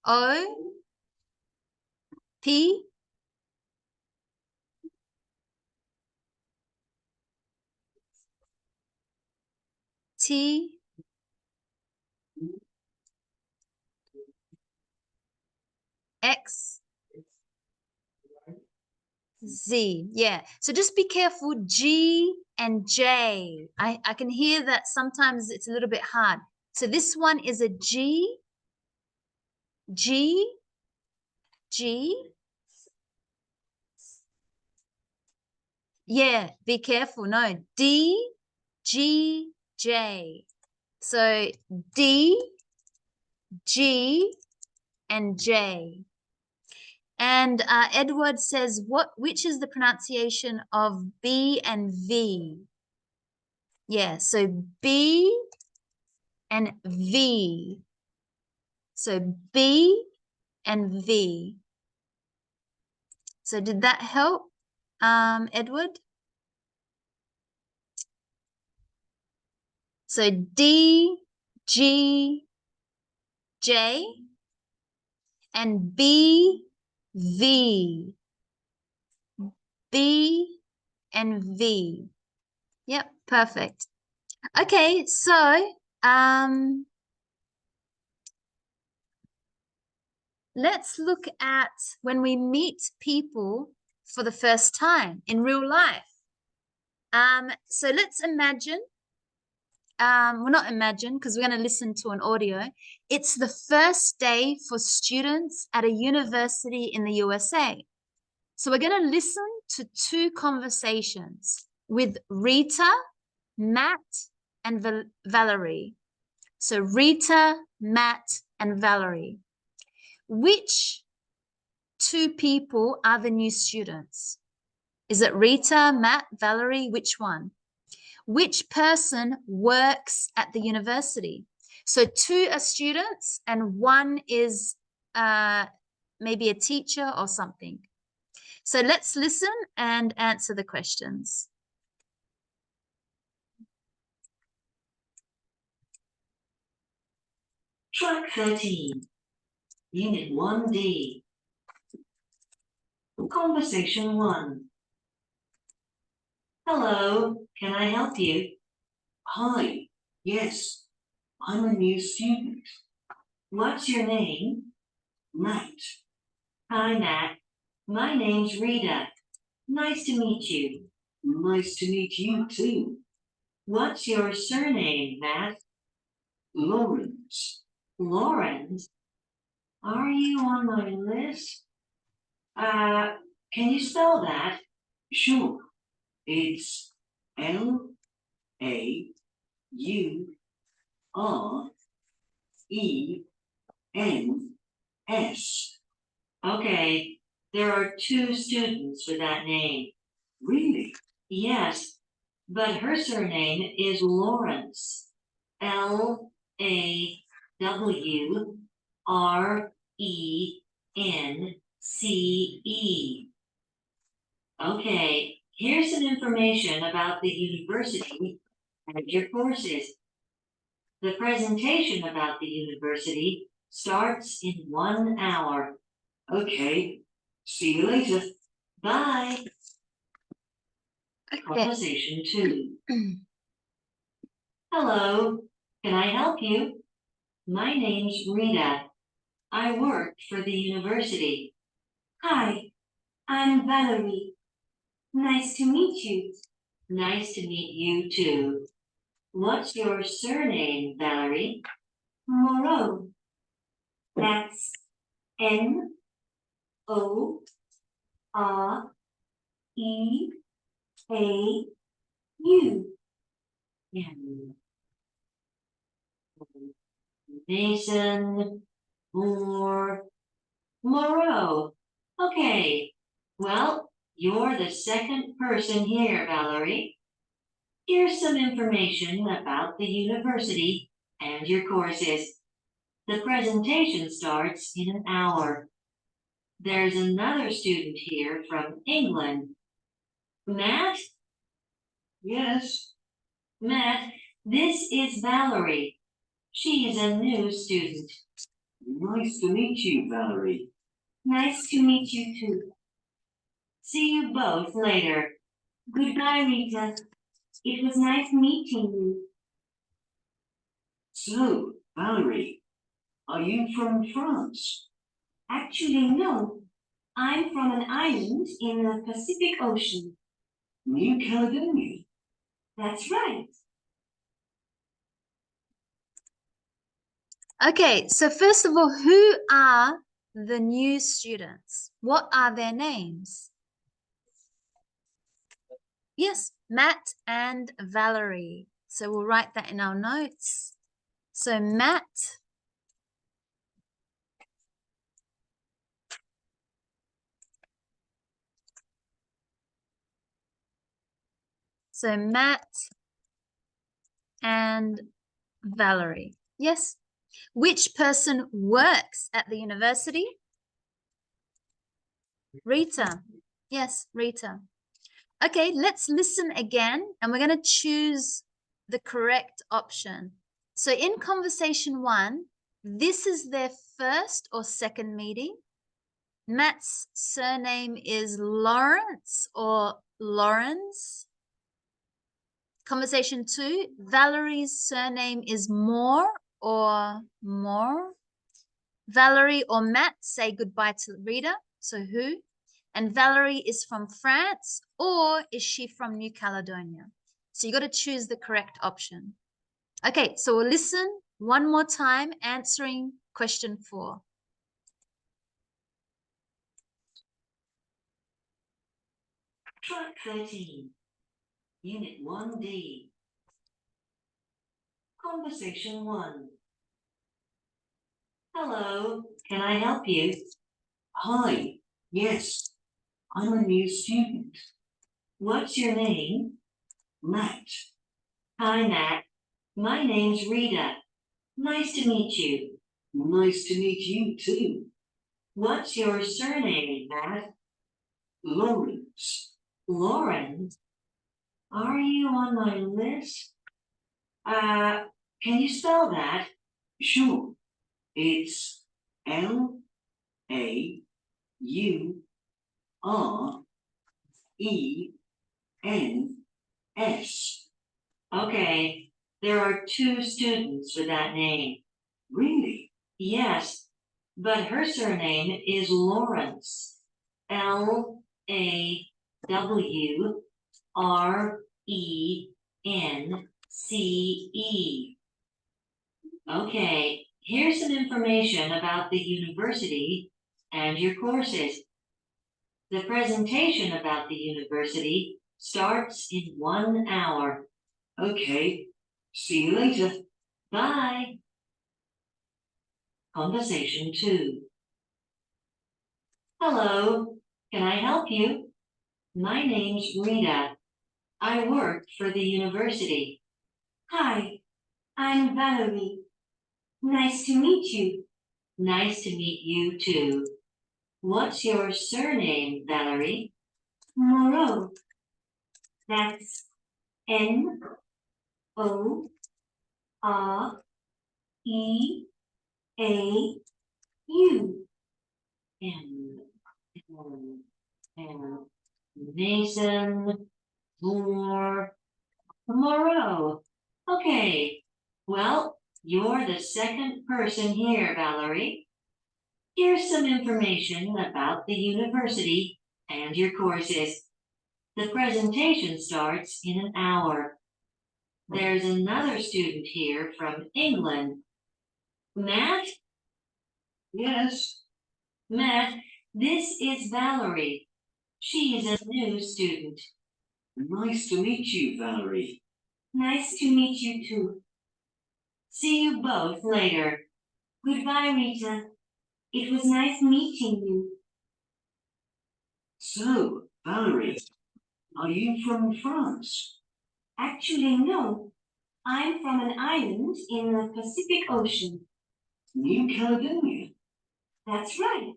[SPEAKER 1] O, P. T. X. Z. Yeah. So just be careful. G and J. I can hear that sometimes it's a little bit hard. So this one is a G. G. G. Yeah. Be careful. No. D. G. J. So D. G. And J. And Edward says, which is the pronunciation of B and V? Yeah, so B and V. So B and V. So did that help, Edward? So D, G, J, and B, V. B and V. Yep, perfect. Okay, so let's look at when we meet people for the first time in real life. So let's imagine, well, not imagine, because we're going to listen to an audio. It's the first day for students at a university in the USA. So we're going to listen to 2 conversations with Rita, Matt, and Valerie. So Rita, Matt, and Valerie. Which 2 people are the new students? Is it Rita, Matt, Valerie? Which one? Which person works at the university? So 2 are students and 1 is maybe a teacher or something. So let's listen and answer the questions.
[SPEAKER 4] Track 13, Unit 1D. Conversation 1. Hello, can I help you? Hi, yes, I'm a new student. What's your name? Matt. Hi, Matt. My name's Rita. Nice to meet you. Nice to meet you, too. What's your surname, Matt? Lawrence. Lawrence? Are you on my list? Can you spell that? Sure. It's Laurens. Okay, there are 2 students with that name. Really? Yes, but her surname is Lawrence. Lawrence. Okay, here's some information about the university and your courses. The presentation about the university starts in 1 hour. Okay, see you later. Bye.
[SPEAKER 1] Okay.
[SPEAKER 4] Conversation 2. Hello, can I help you? My name's Rita. I work for the university. Hi, I'm Valerie. Nice to meet you. Nice to meet you too. What's your surname, Valerie? Moreau. That's Moreau. And Mason, Moreau. Okay, well, you're the second person here, Valerie. Here's some information about the university and your courses. The presentation starts in an hour. There's another student here from England. Matt? Yes. Matt, this is Valerie. She is a new student. Nice to meet you, Valerie. Nice to meet you too. See you both later. Goodbye, Rita. It was nice meeting you. So, Valerie, are you from France? Actually, no. I'm from an island in the Pacific Ocean. New Caledonia? That's right.
[SPEAKER 1] Okay, so first of all, who are the new students? What are their names? Yes, Matt and Valerie. So we'll write that in our notes. So Matt and Valerie. Yes. Which person works at the university? Rita. Yes, Rita. Okay, let's listen again and we're going to choose the correct option. So in conversation 1, this is their first or second meeting. Matt's surname is Lawrence or Lawrence. Conversation 2, Valerie's surname is Moore or Moore. Valerie or Matt say goodbye to Rita. So who? And Valerie is from France or is she from New Caledonia? So you got to choose the correct option. Okay, so we'll listen one more time answering question 4.
[SPEAKER 4] Track 13, Unit 1D. Conversation 1. Hello, can I help you? Hi, yes, I'm a new student. What's your name? Matt. Hi, Matt. My name's Rita. Nice to meet you. Nice to meet you too. What's your surname, Matt? Lawrence. Lawrence? Are you on my list? Can you spell that? Sure. It's Laurens. Okay, there are 2 students with that name. Really? Yes, but her surname is Lawrence. Lawrence. Okay, here's some information about the university and your courses. The presentation about the university starts in 1 hour. Okay, see you later. Bye. Conversation 2. Hello, can I help you? My name's Rita. I work for the university. Hi, I'm Valerie. Nice to meet you. Nice to meet you too. What's your surname, Valerie? Moreau. That's Noreau. And Mason, Moreau. Okay, Well, you're the second person here, Valerie. Here's some information about the university and your courses. The presentation starts in an hour. There's another student here from England. Matt? Yes. Matt, this is Valerie. She's a new student. Nice to meet you, Valerie. Nice to meet you too. See you both later. Goodbye, Rita. It was nice meeting you. So, Valerie, are you from France? Actually, no. I'm from an island in the Pacific Ocean. New Caledonia? That's right.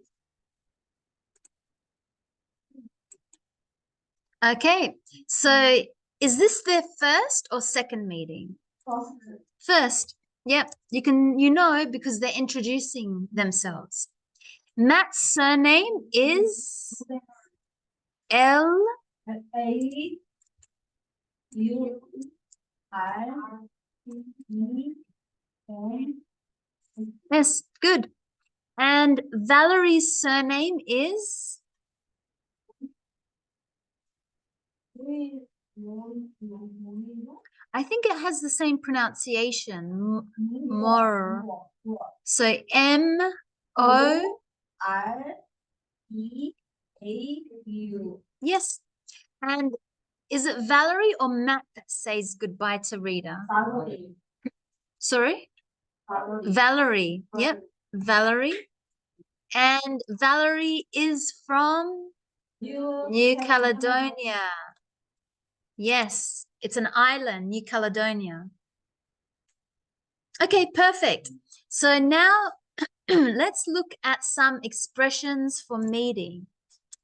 [SPEAKER 1] Okay, so is this their first or second meeting? First. Yep, you know because they're introducing themselves. Matt's surname is L.
[SPEAKER 3] A U I E N.
[SPEAKER 1] Yes, good. And Valerie's surname is I think it has the same pronunciation, more. So M-O.
[SPEAKER 3] R-E-A-U.
[SPEAKER 1] Yes. And is it Valerie or Matt that says goodbye to Rita?
[SPEAKER 3] Valerie.
[SPEAKER 1] Sorry?
[SPEAKER 3] Valerie.
[SPEAKER 1] Valerie. Yep. Valerie. And Valerie is from New Caledonia. Yes, it's an island, New Caledonia. Okay, perfect. So now let's look at some expressions for meeting.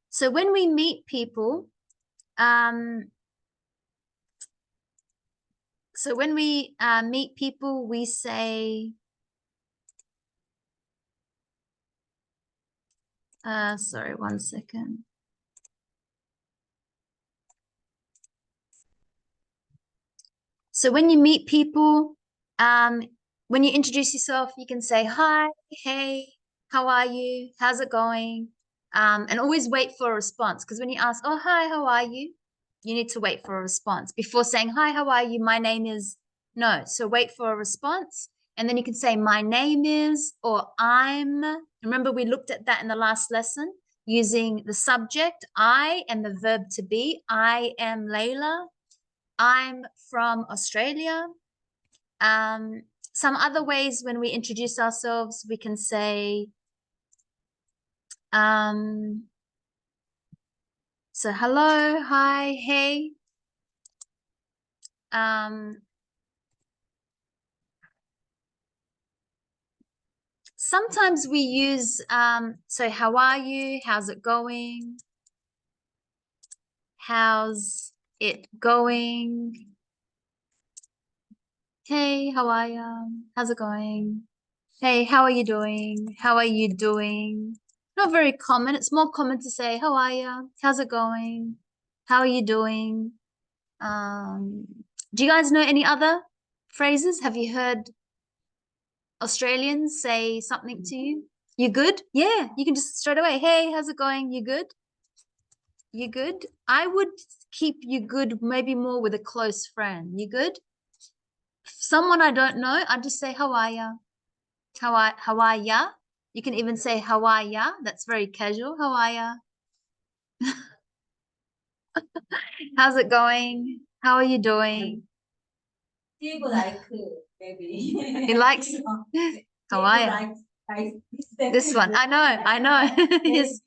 [SPEAKER 1] So when we meet people, we say, sorry, one second. So when you meet people, when you introduce yourself, you can say, hi, hey, how are you? How's it going? And always wait for a response. Because when you ask, oh, hi, how are you? You need to wait for a response before saying, hi, how are you? My name is, no. So wait for a response. And then you can say, my name is, or I'm. Remember, we looked at that in the last lesson using the subject, I, and the verb to be. I am Laila. I'm from Australia. Some other ways when we introduce ourselves, we can say, so hello, hi, hey. Sometimes we use, so how are you? How's it going? How's it going? Hey, how are you? How's it going? Hey, how are you doing? How are you doing? Not very common. It's more common to say, how are you? How's it going? How are you doing? Do you guys know any other phrases? Have you heard Australians say something to you? You good? Yeah, you can just straight away, hey, how's it going? You good? You good? I would keep you good maybe more with a close friend. You good? Someone I don't know, I'd just say, how are ya? How are ya? You can even say, how are ya? That's very casual. How are ya? How's it going? How are you doing?
[SPEAKER 3] Steve like maybe.
[SPEAKER 1] He likes how are ya? This one. I know. Yes.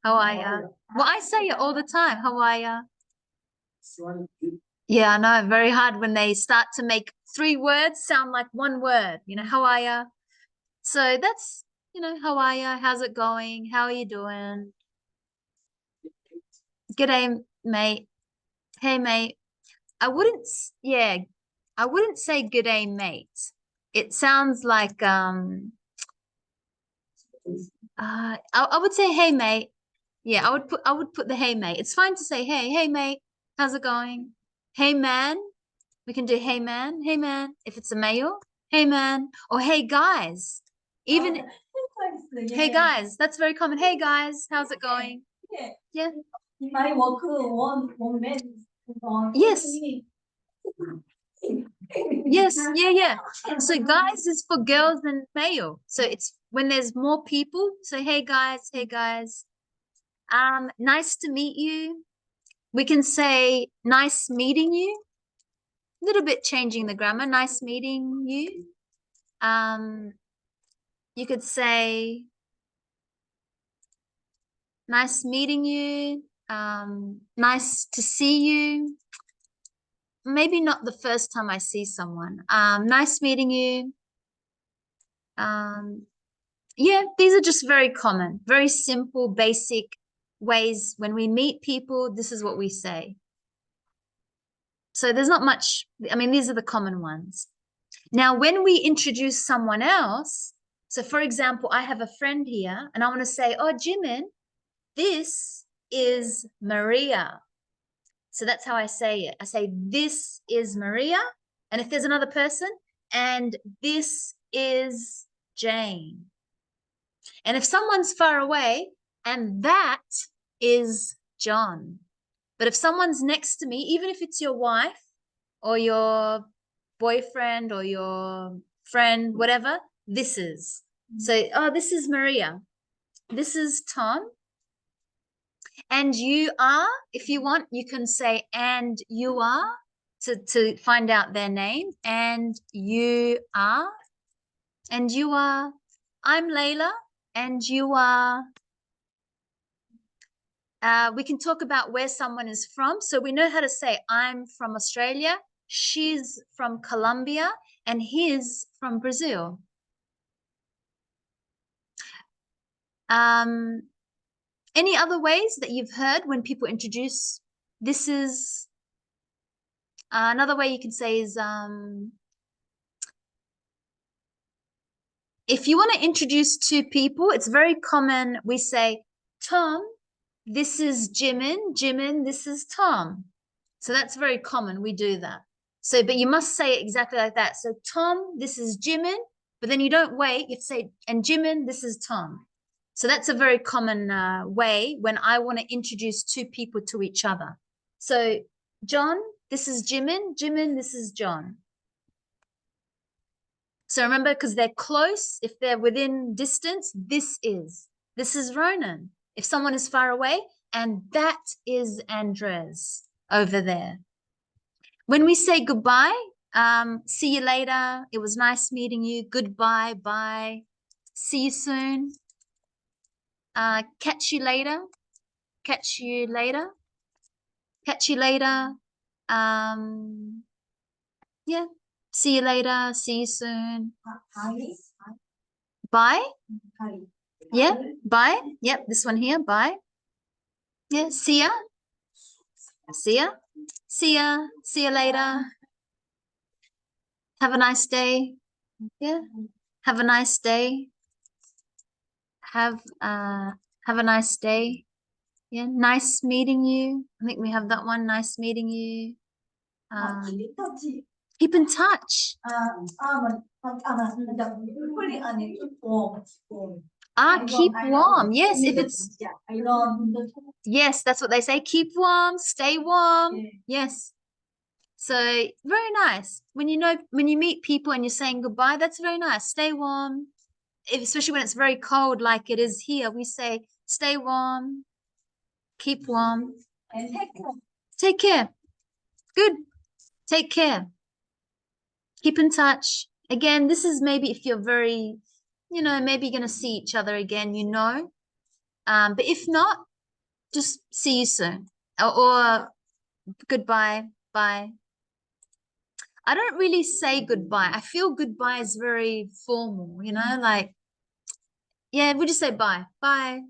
[SPEAKER 1] How are ya? Well, I say it all the time. How are ya? Yeah, I know. Very hard when they start to make 3 words sound like 1 word. How are ya? So that's, how are ya? How's it going? How are you doing? G'day, mate. Hey, mate. I wouldn't say g'day, mate. It sounds like I would say hey, mate. Yeah, I would put the hey, mate. It's fine to say hey, mate. How's it going? Hey, man. We can do hey man, if it's a male, hey man, or hey guys. Even hey guys, that's very common. Hey guys, how's it going? Yeah.
[SPEAKER 3] In my work, one man.
[SPEAKER 1] Yes. Yes, yeah. So guys is for girls and male. So it's when there's more people. So hey guys. Nice to meet you. We can say nice meeting you. A little bit changing the grammar. Nice meeting you. You could say nice meeting you. Nice to see you. Maybe not the first time I see someone. Nice meeting you. Yeah, these are just very common, very simple, basic ways. When we meet people, this is what we say. So there's not much, I mean, these are the common ones. Now, when we introduce someone else, so for example, I have a friend here and I want to say, oh, Jimin, this is Maria. So that's how I say it. I say, this is Maria. And if there's another person, and this is Jane. And if someone's far away, and that is John. But if someone's next to me, even if it's your wife or your boyfriend or your friend, whatever, this is. So, oh, this is Maria. This is Tom. And you are, if you want, you can say, and you are, to find out their name. And you are. And you are. I'm Laila. And you are. We can talk about where someone is from. So we know how to say, I'm from Australia, she's from Colombia, and he's from Brazil. Any other ways that you've heard when people introduce, this is, another way you can say is, if you want to introduce two people, it's very common. We say, Tom, this is Jimin. Jimin, this is Tom. So that's very common. We do that. So, but you must say it exactly like that. So Tom, this is Jimin, but then you don't wait. You have to say, and Jimin, this is Tom. So that's a very common way when I want to introduce two people to each other. So John, this is Jimin. Jimin, this is John. So remember, because they're close, if they're within distance, this is Ronan. If someone is far away, and that is Andres over there. When we say goodbye, see you later. It was nice meeting you. Goodbye, bye. See you soon. Catch you later. Catch you later. Catch you later. Yeah. See you later. See you soon. Bye. Yeah. Bye. Yep. This one here. Bye. Yeah. See ya. See ya. See ya. See you later. Have a nice day. Yeah. Have a nice day. Have a nice day. Yeah. Nice meeting you. I think we have that one. Nice meeting you. Keep in touch. Keep warm. Yes, if it's yes, that's what they say. Keep warm, stay warm. Yes. So very nice. When you meet people and you're saying goodbye, that's very nice. Stay warm. Especially when it's very cold like it is here, we say stay warm, keep warm.
[SPEAKER 3] And
[SPEAKER 1] Take care. Good. Take care. Keep in touch. Again, this is maybe if you're very, maybe you're going to see each other again, but if not, just see you soon. Or goodbye, bye. I don't really say goodbye. I feel goodbye is very formal, like, yeah, we just say bye, bye.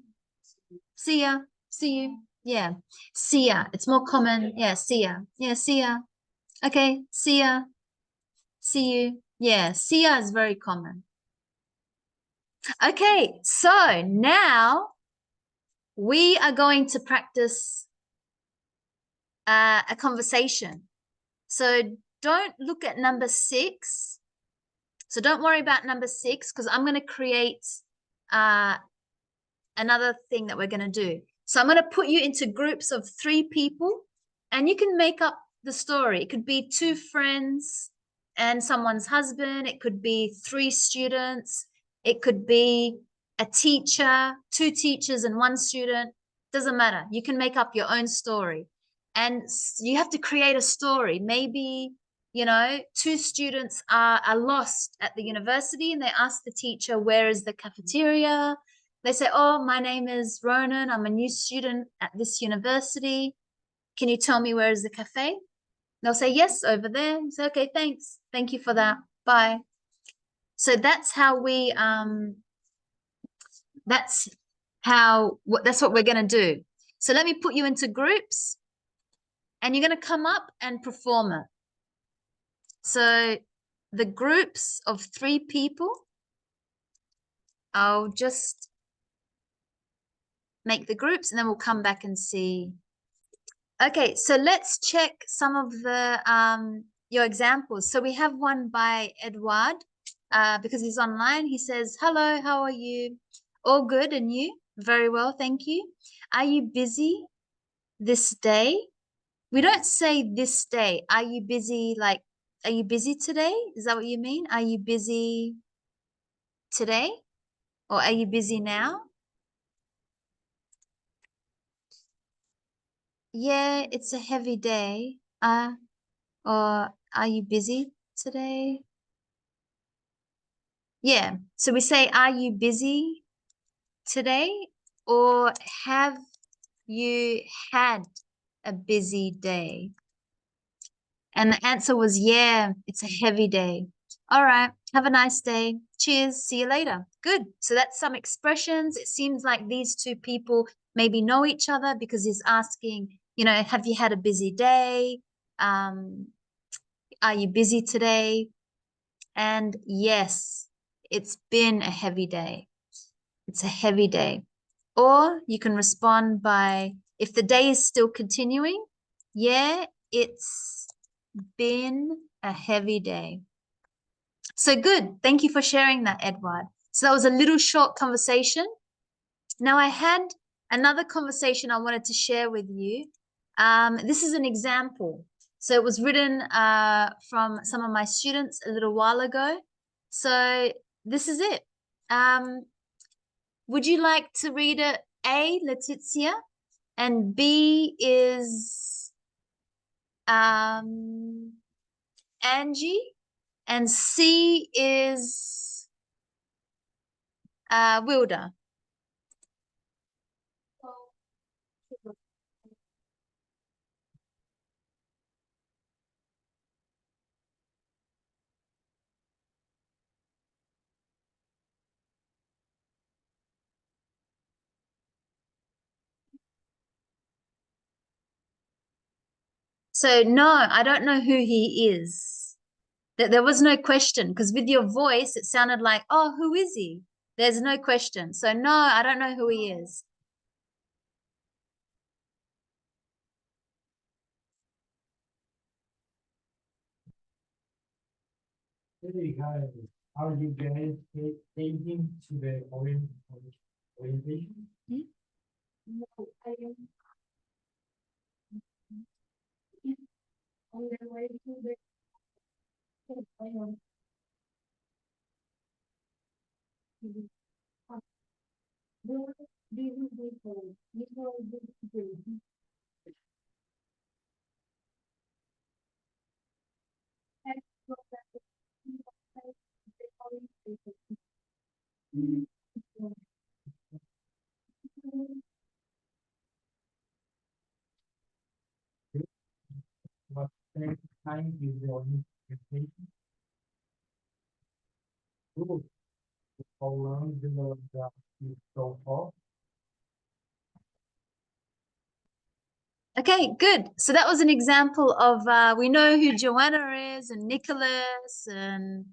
[SPEAKER 1] See ya, see you. Yeah, see ya. It's more common. Yeah, see ya. Yeah, see ya. Okay, see ya. See you. Yeah, see ya is very common. Okay, so now we are going to practice a conversation. So don't look at number 6. So don't worry about number 6 because I'm going to create another thing that we're going to do. So I'm going to put you into groups of 3 people and you can make up the story. It could be 2 friends and someone's husband. It could be 3 students. It could be a teacher, 2 teachers and 1 student. Doesn't matter. You can make up your own story. And you have to create a story. Maybe, you know, 2 students are lost at the university and they ask the teacher, where is the cafeteria? They say, oh, my name is Ronan. I'm a new student at this university. Can you tell me where is the cafe? They'll say, yes, over there. You say, okay, thanks. Thank you for that. Bye. So that's how we, that's what we're going to do. So let me put you into groups and you're going to come up and perform it. So the groups of 3 people, I'll just make the groups and then we'll come back and see. Okay, so let's check some of the your examples. So we have one by Edward because he's online. He says, hello, how are you? All good, and you? Very well, thank you. Are you busy this day? We don't say this day. Are you busy, like, are you busy today? Is that what you mean? Are you busy today? Or are you busy now? Yeah, it's a heavy day. Or are you busy today? Yeah, so we say, are you busy today? Or have you had a busy day? And the answer was, yeah, it's a heavy day. All right, have a nice day. Cheers, see you later. Good, so that's some expressions. It seems like these 2 people maybe know each other because he's asking, you know, have you had a busy day? Are you busy today? And yes, it's been a heavy day. It's a heavy day. Or you can respond by, if the day is still continuing, yeah, it's been a heavy day. So good. Thank you for sharing that, Edward. So that was a little short conversation. Now I had another conversation I wanted to share with you. This is an example. So it was written from some of my students a little while ago. So this is it. Would you like to read it? A, Letizia, and B is Angie, and C is Wilda. So no, I don't know who he is. There was no question because with your voice, it sounded like, oh, who is he? There's no question. So no, I don't know who he is.
[SPEAKER 2] Hey guys, how are you guys taking to the orientation?
[SPEAKER 3] No, I am on the way to the I am busy before this.
[SPEAKER 2] What time is the orientation? Cool. How long will the so far?
[SPEAKER 1] Okay, good. So that was an example of we know who Joanna is and Nicholas and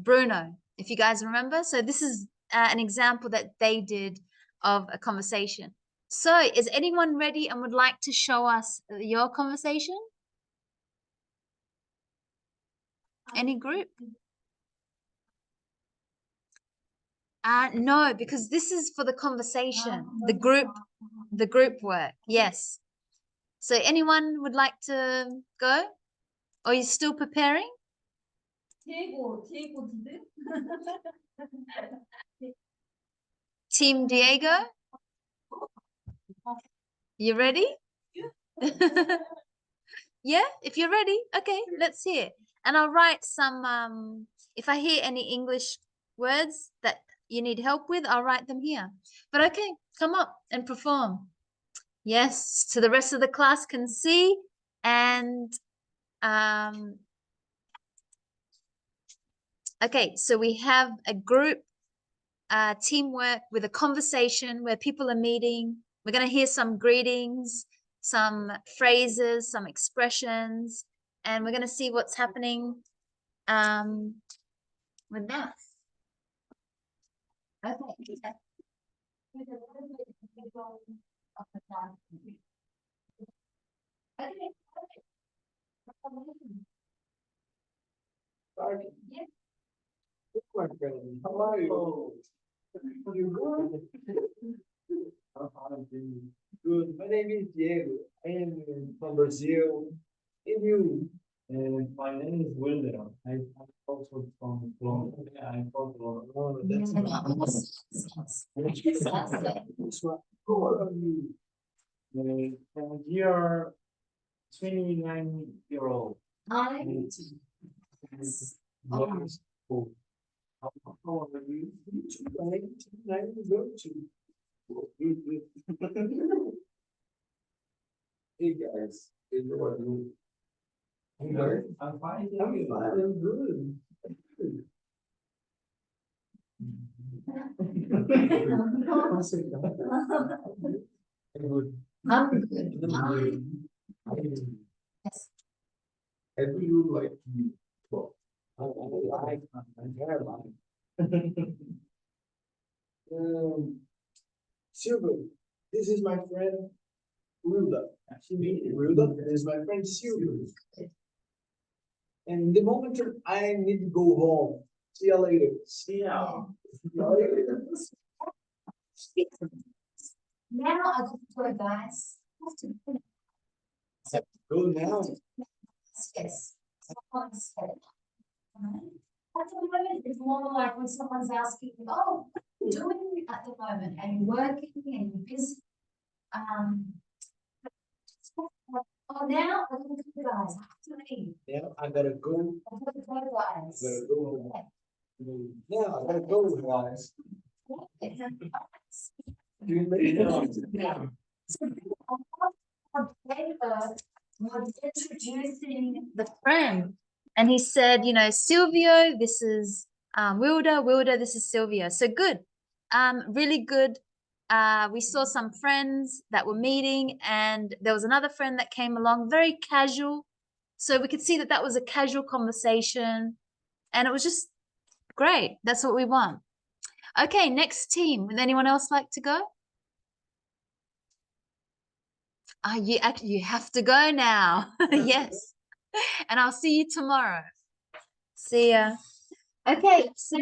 [SPEAKER 1] Bruno, if you guys remember. So this is an example that they did of a conversation. So is anyone ready and would like to show us your conversation? Any group? No, because this is for the conversation, the group work. Yes. So anyone would like to go? Or are you still preparing?
[SPEAKER 3] Diego did.
[SPEAKER 1] Team Diego? You ready? Yeah, if you're ready, okay, let's hear it. And I'll write some, if I hear any English words that you need help with, I'll write them here. But okay, come up and perform. Yes, so the rest of the class can see. And okay, so we have a group teamwork with a conversation where people are meeting. We're going to hear some greetings, some phrases, some expressions, and we're going to see what's happening with that. Okay.
[SPEAKER 2] Yeah. My friend, how are you? Are you good? I'm doing good. My name is Diego. I am from Brazil. And you? And my name is William. I'm also from Colombia. I'm from Colombia. Oh, that's nice. Who are you? And you are 29-year-old.
[SPEAKER 1] I'm
[SPEAKER 2] Yes. Cool. How are you? Nine go to. Hey guys, hey, how are you? I'm good. I'm fine. I'm fine. I'm good. I'm good.
[SPEAKER 1] I'm good. Yes.
[SPEAKER 2] How do you like me? Well, I like my hairline. Silver, this is my friend Ruda. Actually, Ruda is my friend Silver. And the moment I need to go home. See you later. See ya. See you later.
[SPEAKER 1] Now I got to go, guys.
[SPEAKER 2] Go now.
[SPEAKER 1] Yes. Someone's said. At the moment, it's more like when someone's asking, "Oh, what are you doing at the moment? Are you working? Are you busy?" Oh, now I look at you guys. I have to leave.
[SPEAKER 2] Yeah, I gotta go.
[SPEAKER 1] I have to go, guys.
[SPEAKER 2] Gotta go. Yeah, I gotta go, guys. You made it.
[SPEAKER 1] Was introducing the friend, and he said, you know, Silvio, this is Wilda, this is Silvio. So good, really good. We saw some friends that were meeting, and there was another friend that came along, very casual. So we could see that that was a casual conversation, and it was just great. That's what we want. Okay, next team. Would anyone else like to go? You have to go now. Yes. And I'll see you tomorrow. See ya. Okay, so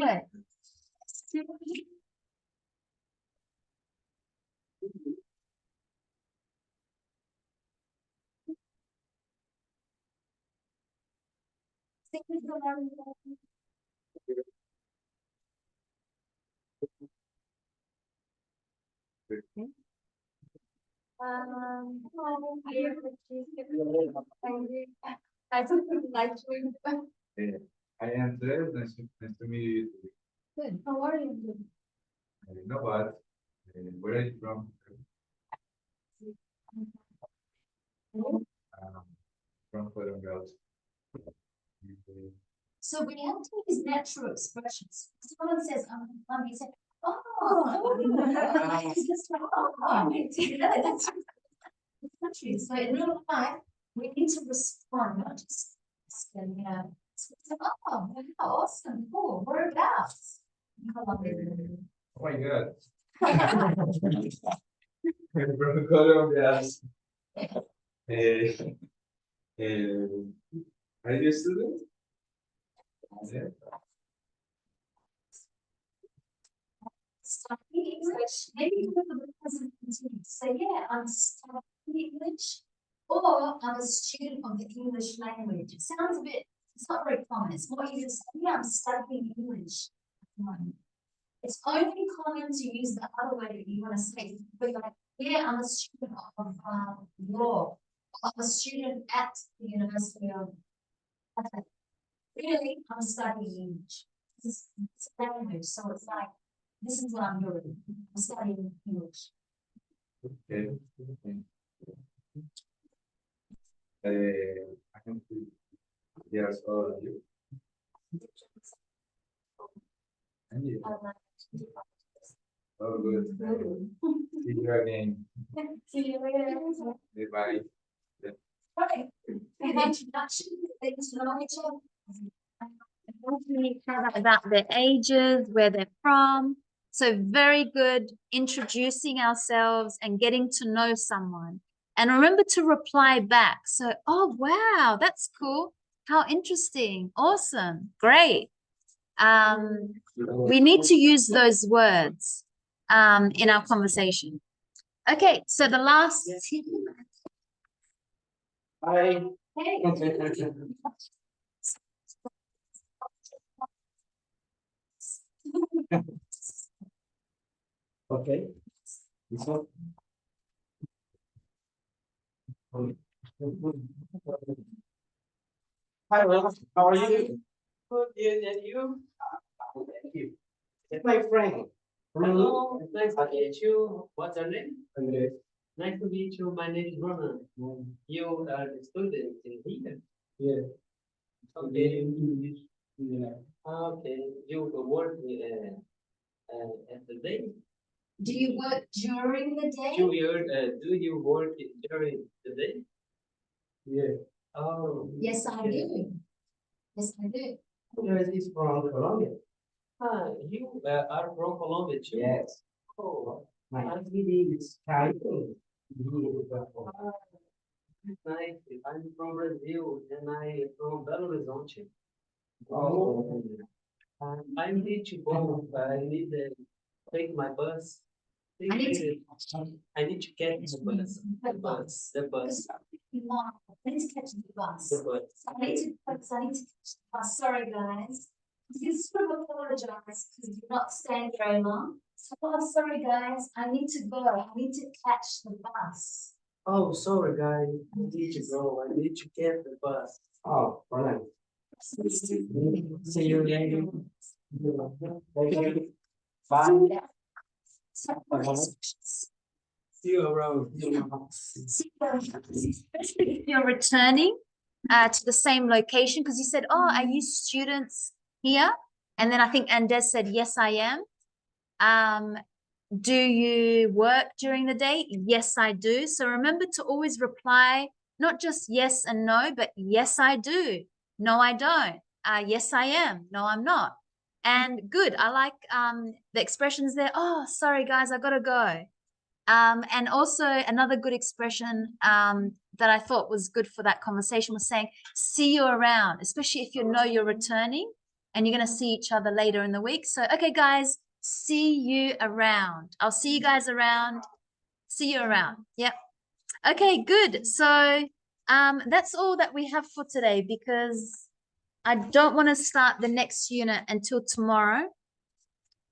[SPEAKER 1] I don't like to.
[SPEAKER 5] I am there. Nice to meet you.
[SPEAKER 1] Good. How are you?
[SPEAKER 5] Not bad. Where are you from? From Colombia.
[SPEAKER 1] So we have to use natural expressions. Someone says, you say, oh, it's just like, oh, that's country. So in real life, we need to respond, not just, you know, oh, awesome, cool, whereabouts?
[SPEAKER 5] Oh my God. From Colombia. Are you a student? Yeah.
[SPEAKER 3] Studying English. Maybe you look at the present continuous. Say, yeah, I'm studying English, or I'm a student of the English language. It sounds a bit, it's not very common. It's more easy to say, yeah, I'm studying English. It's only common to use the other way that you want to say, but like, yeah, I'm a student of law. I'm a student at the University of. Okay. Really, I'm studying English. It's a language, so it's like, this is what I'm doing. I'm studying English.
[SPEAKER 5] Okay. I can see. Yes, all of you. And you. Oh, good. See you again.
[SPEAKER 3] See you later.
[SPEAKER 5] Bye.
[SPEAKER 3] Right. Introduction, get to know each other.
[SPEAKER 1] About their ages, where they're from. So very good introducing ourselves and getting to know someone. And remember to reply back. So, oh, wow, that's cool. How interesting. Awesome. Great. We need to use those words in our conversation. Okay, so the last.
[SPEAKER 2] Hi.
[SPEAKER 3] Hey.
[SPEAKER 2] Okay. This one. Hi, Will. How are you? Good, and you? Thank you. It's my friend.
[SPEAKER 6] Hello, nice to meet you. What's your name?
[SPEAKER 2] Andres.
[SPEAKER 6] Nice to meet you. My name is Ronald. You are a student in here.
[SPEAKER 2] Yeah.
[SPEAKER 6] Okay.
[SPEAKER 2] English. Yeah.
[SPEAKER 6] Okay. You work at the day?
[SPEAKER 3] Do you work during the day?
[SPEAKER 6] Do you work during the day?
[SPEAKER 2] Yeah.
[SPEAKER 6] Oh.
[SPEAKER 3] Yes, I do. Yes, I do.
[SPEAKER 2] Andres is from Colombia.
[SPEAKER 6] You are from Colombia too?
[SPEAKER 2] Yes.
[SPEAKER 6] Oh,
[SPEAKER 2] My activity is typing.
[SPEAKER 6] nice. I'm from Brazil and I from Belo Horizonte.
[SPEAKER 2] Oh.
[SPEAKER 6] I need to go. I need to take my bus.
[SPEAKER 3] I need to.
[SPEAKER 6] I need to catch the bus.
[SPEAKER 3] The bus.
[SPEAKER 6] The bus.
[SPEAKER 3] I need to catch the bus.
[SPEAKER 6] The bus.
[SPEAKER 3] So I need to catch the bus. Sorry, guys. Please sort of apologize because you're not staying very long. So, oh, sorry, guys. I need to go. I need to catch the bus.
[SPEAKER 6] Oh, sorry, guys. I need to go. I need to get the bus.
[SPEAKER 2] Oh, right. See you later. Bye. See you around.
[SPEAKER 1] Especially if you're returning to the same location, because you said, oh, are you students here? And then I think Andes said, yes, I am. Do you work during the day? Yes, I do. So remember to always reply, not just yes and no, but yes, I do. No, I don't. Yes, I am. No, I'm not. And good. I like the expressions there. Oh, sorry, guys, I gotta go. And also another good expression that I thought was good for that conversation was saying, see you around, especially if you know you're returning and you're going to see each other later in the week. So, okay, guys, see you around. I'll see you guys around. See you around. Yep. Okay, good. So that's all that we have for today because I don't want to start the next unit until tomorrow.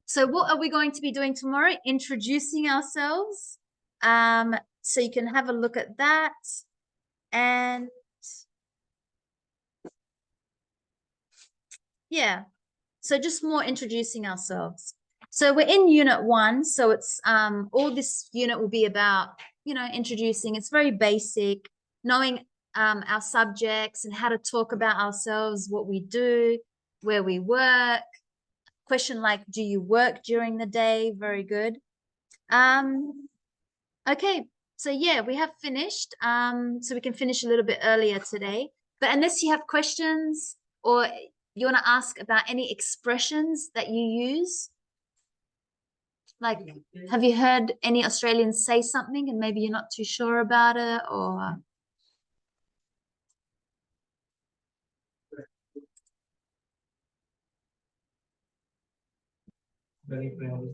[SPEAKER 1] So what are we going to be doing tomorrow? Introducing ourselves. So you can have a look at that. And yeah, so just more introducing ourselves. So we're in unit 1. So it's all this unit will be about, introducing. It's very basic, knowing our subjects and how to talk about ourselves, what we do, where we work. Question like, do you work during the day? Very good. Okay, so yeah, we have finished. So we can finish a little bit earlier today. But unless you have questions or you want to ask about any expressions that you use, like, have you heard any Australians say something and maybe you're not too sure about it, or
[SPEAKER 2] very friendly.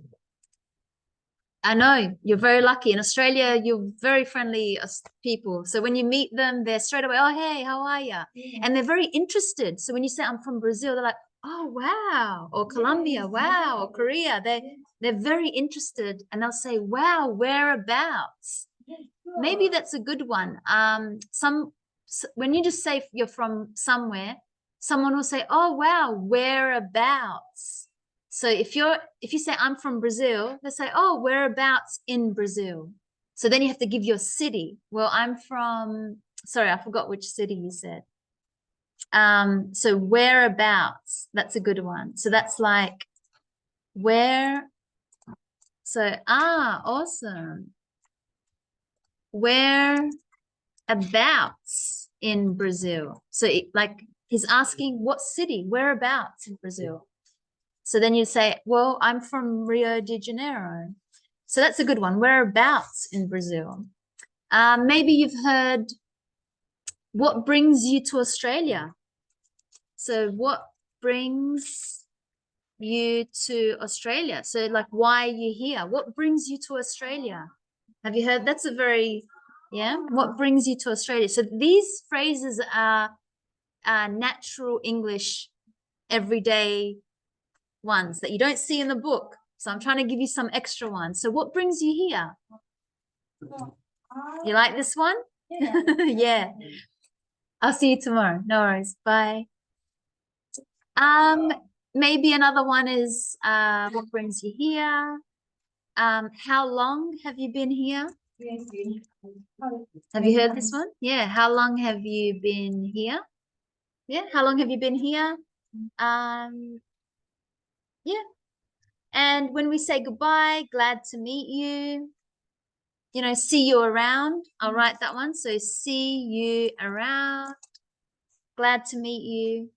[SPEAKER 1] I know you're very lucky. In Australia, you're very friendly people. So when you meet them, they're straight away, oh, hey, how are you? And they're very interested. So when you say I'm from Brazil, they're like, oh, wow. Or Colombia, wow. Or Korea. They're very interested. And they'll say, wow, whereabouts? Maybe that's a good one. When you just say you're from somewhere, someone will say, oh, wow, whereabouts? So if you say I'm from Brazil, they say, oh, whereabouts in Brazil? So then you have to give your city. Well, I'm from, sorry, I forgot which city you said. So whereabouts, that's a good one. So that's like where, so awesome. Whereabouts in Brazil? So like he's asking what city, whereabouts in Brazil? So then you say, well, I'm from Rio de Janeiro. So that's a good one. Whereabouts in Brazil? Maybe you've heard, what brings you to Australia? So what brings you to Australia? So like, why are you here? What brings you to Australia? Have you heard? That's a very, yeah. What brings you to Australia? So these phrases are natural English, everyday ones that you don't see in the book. So I'm trying to give you some extra ones. So what brings you here? You like this one? Yeah. I'll see you tomorrow. No worries. Bye. Maybe another one is what brings you here? How long have you been here? Have you heard this one? Yeah. How long have you been here? Yeah. How long have you been here? Yeah. And when we say goodbye, glad to meet you. You know, see you around. I'll write that one. So see you around. Glad to meet you.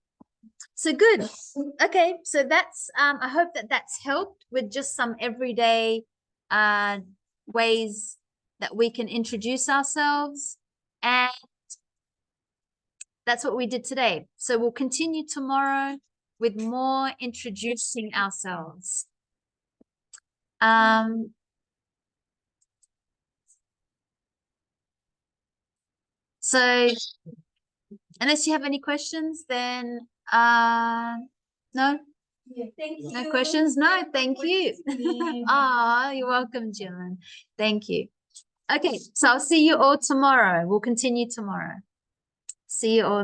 [SPEAKER 1] So good. Okay. So that's, I hope that that's helped with just some everyday ways that we can introduce ourselves. And that's what we did today. So we'll continue tomorrow with more introducing ourselves. So unless you have any questions, then no?
[SPEAKER 3] Thank you.
[SPEAKER 1] No questions? No, thank you. You're welcome, Jillian. Thank you. Okay, so I'll see you all tomorrow. We'll continue tomorrow. See you all.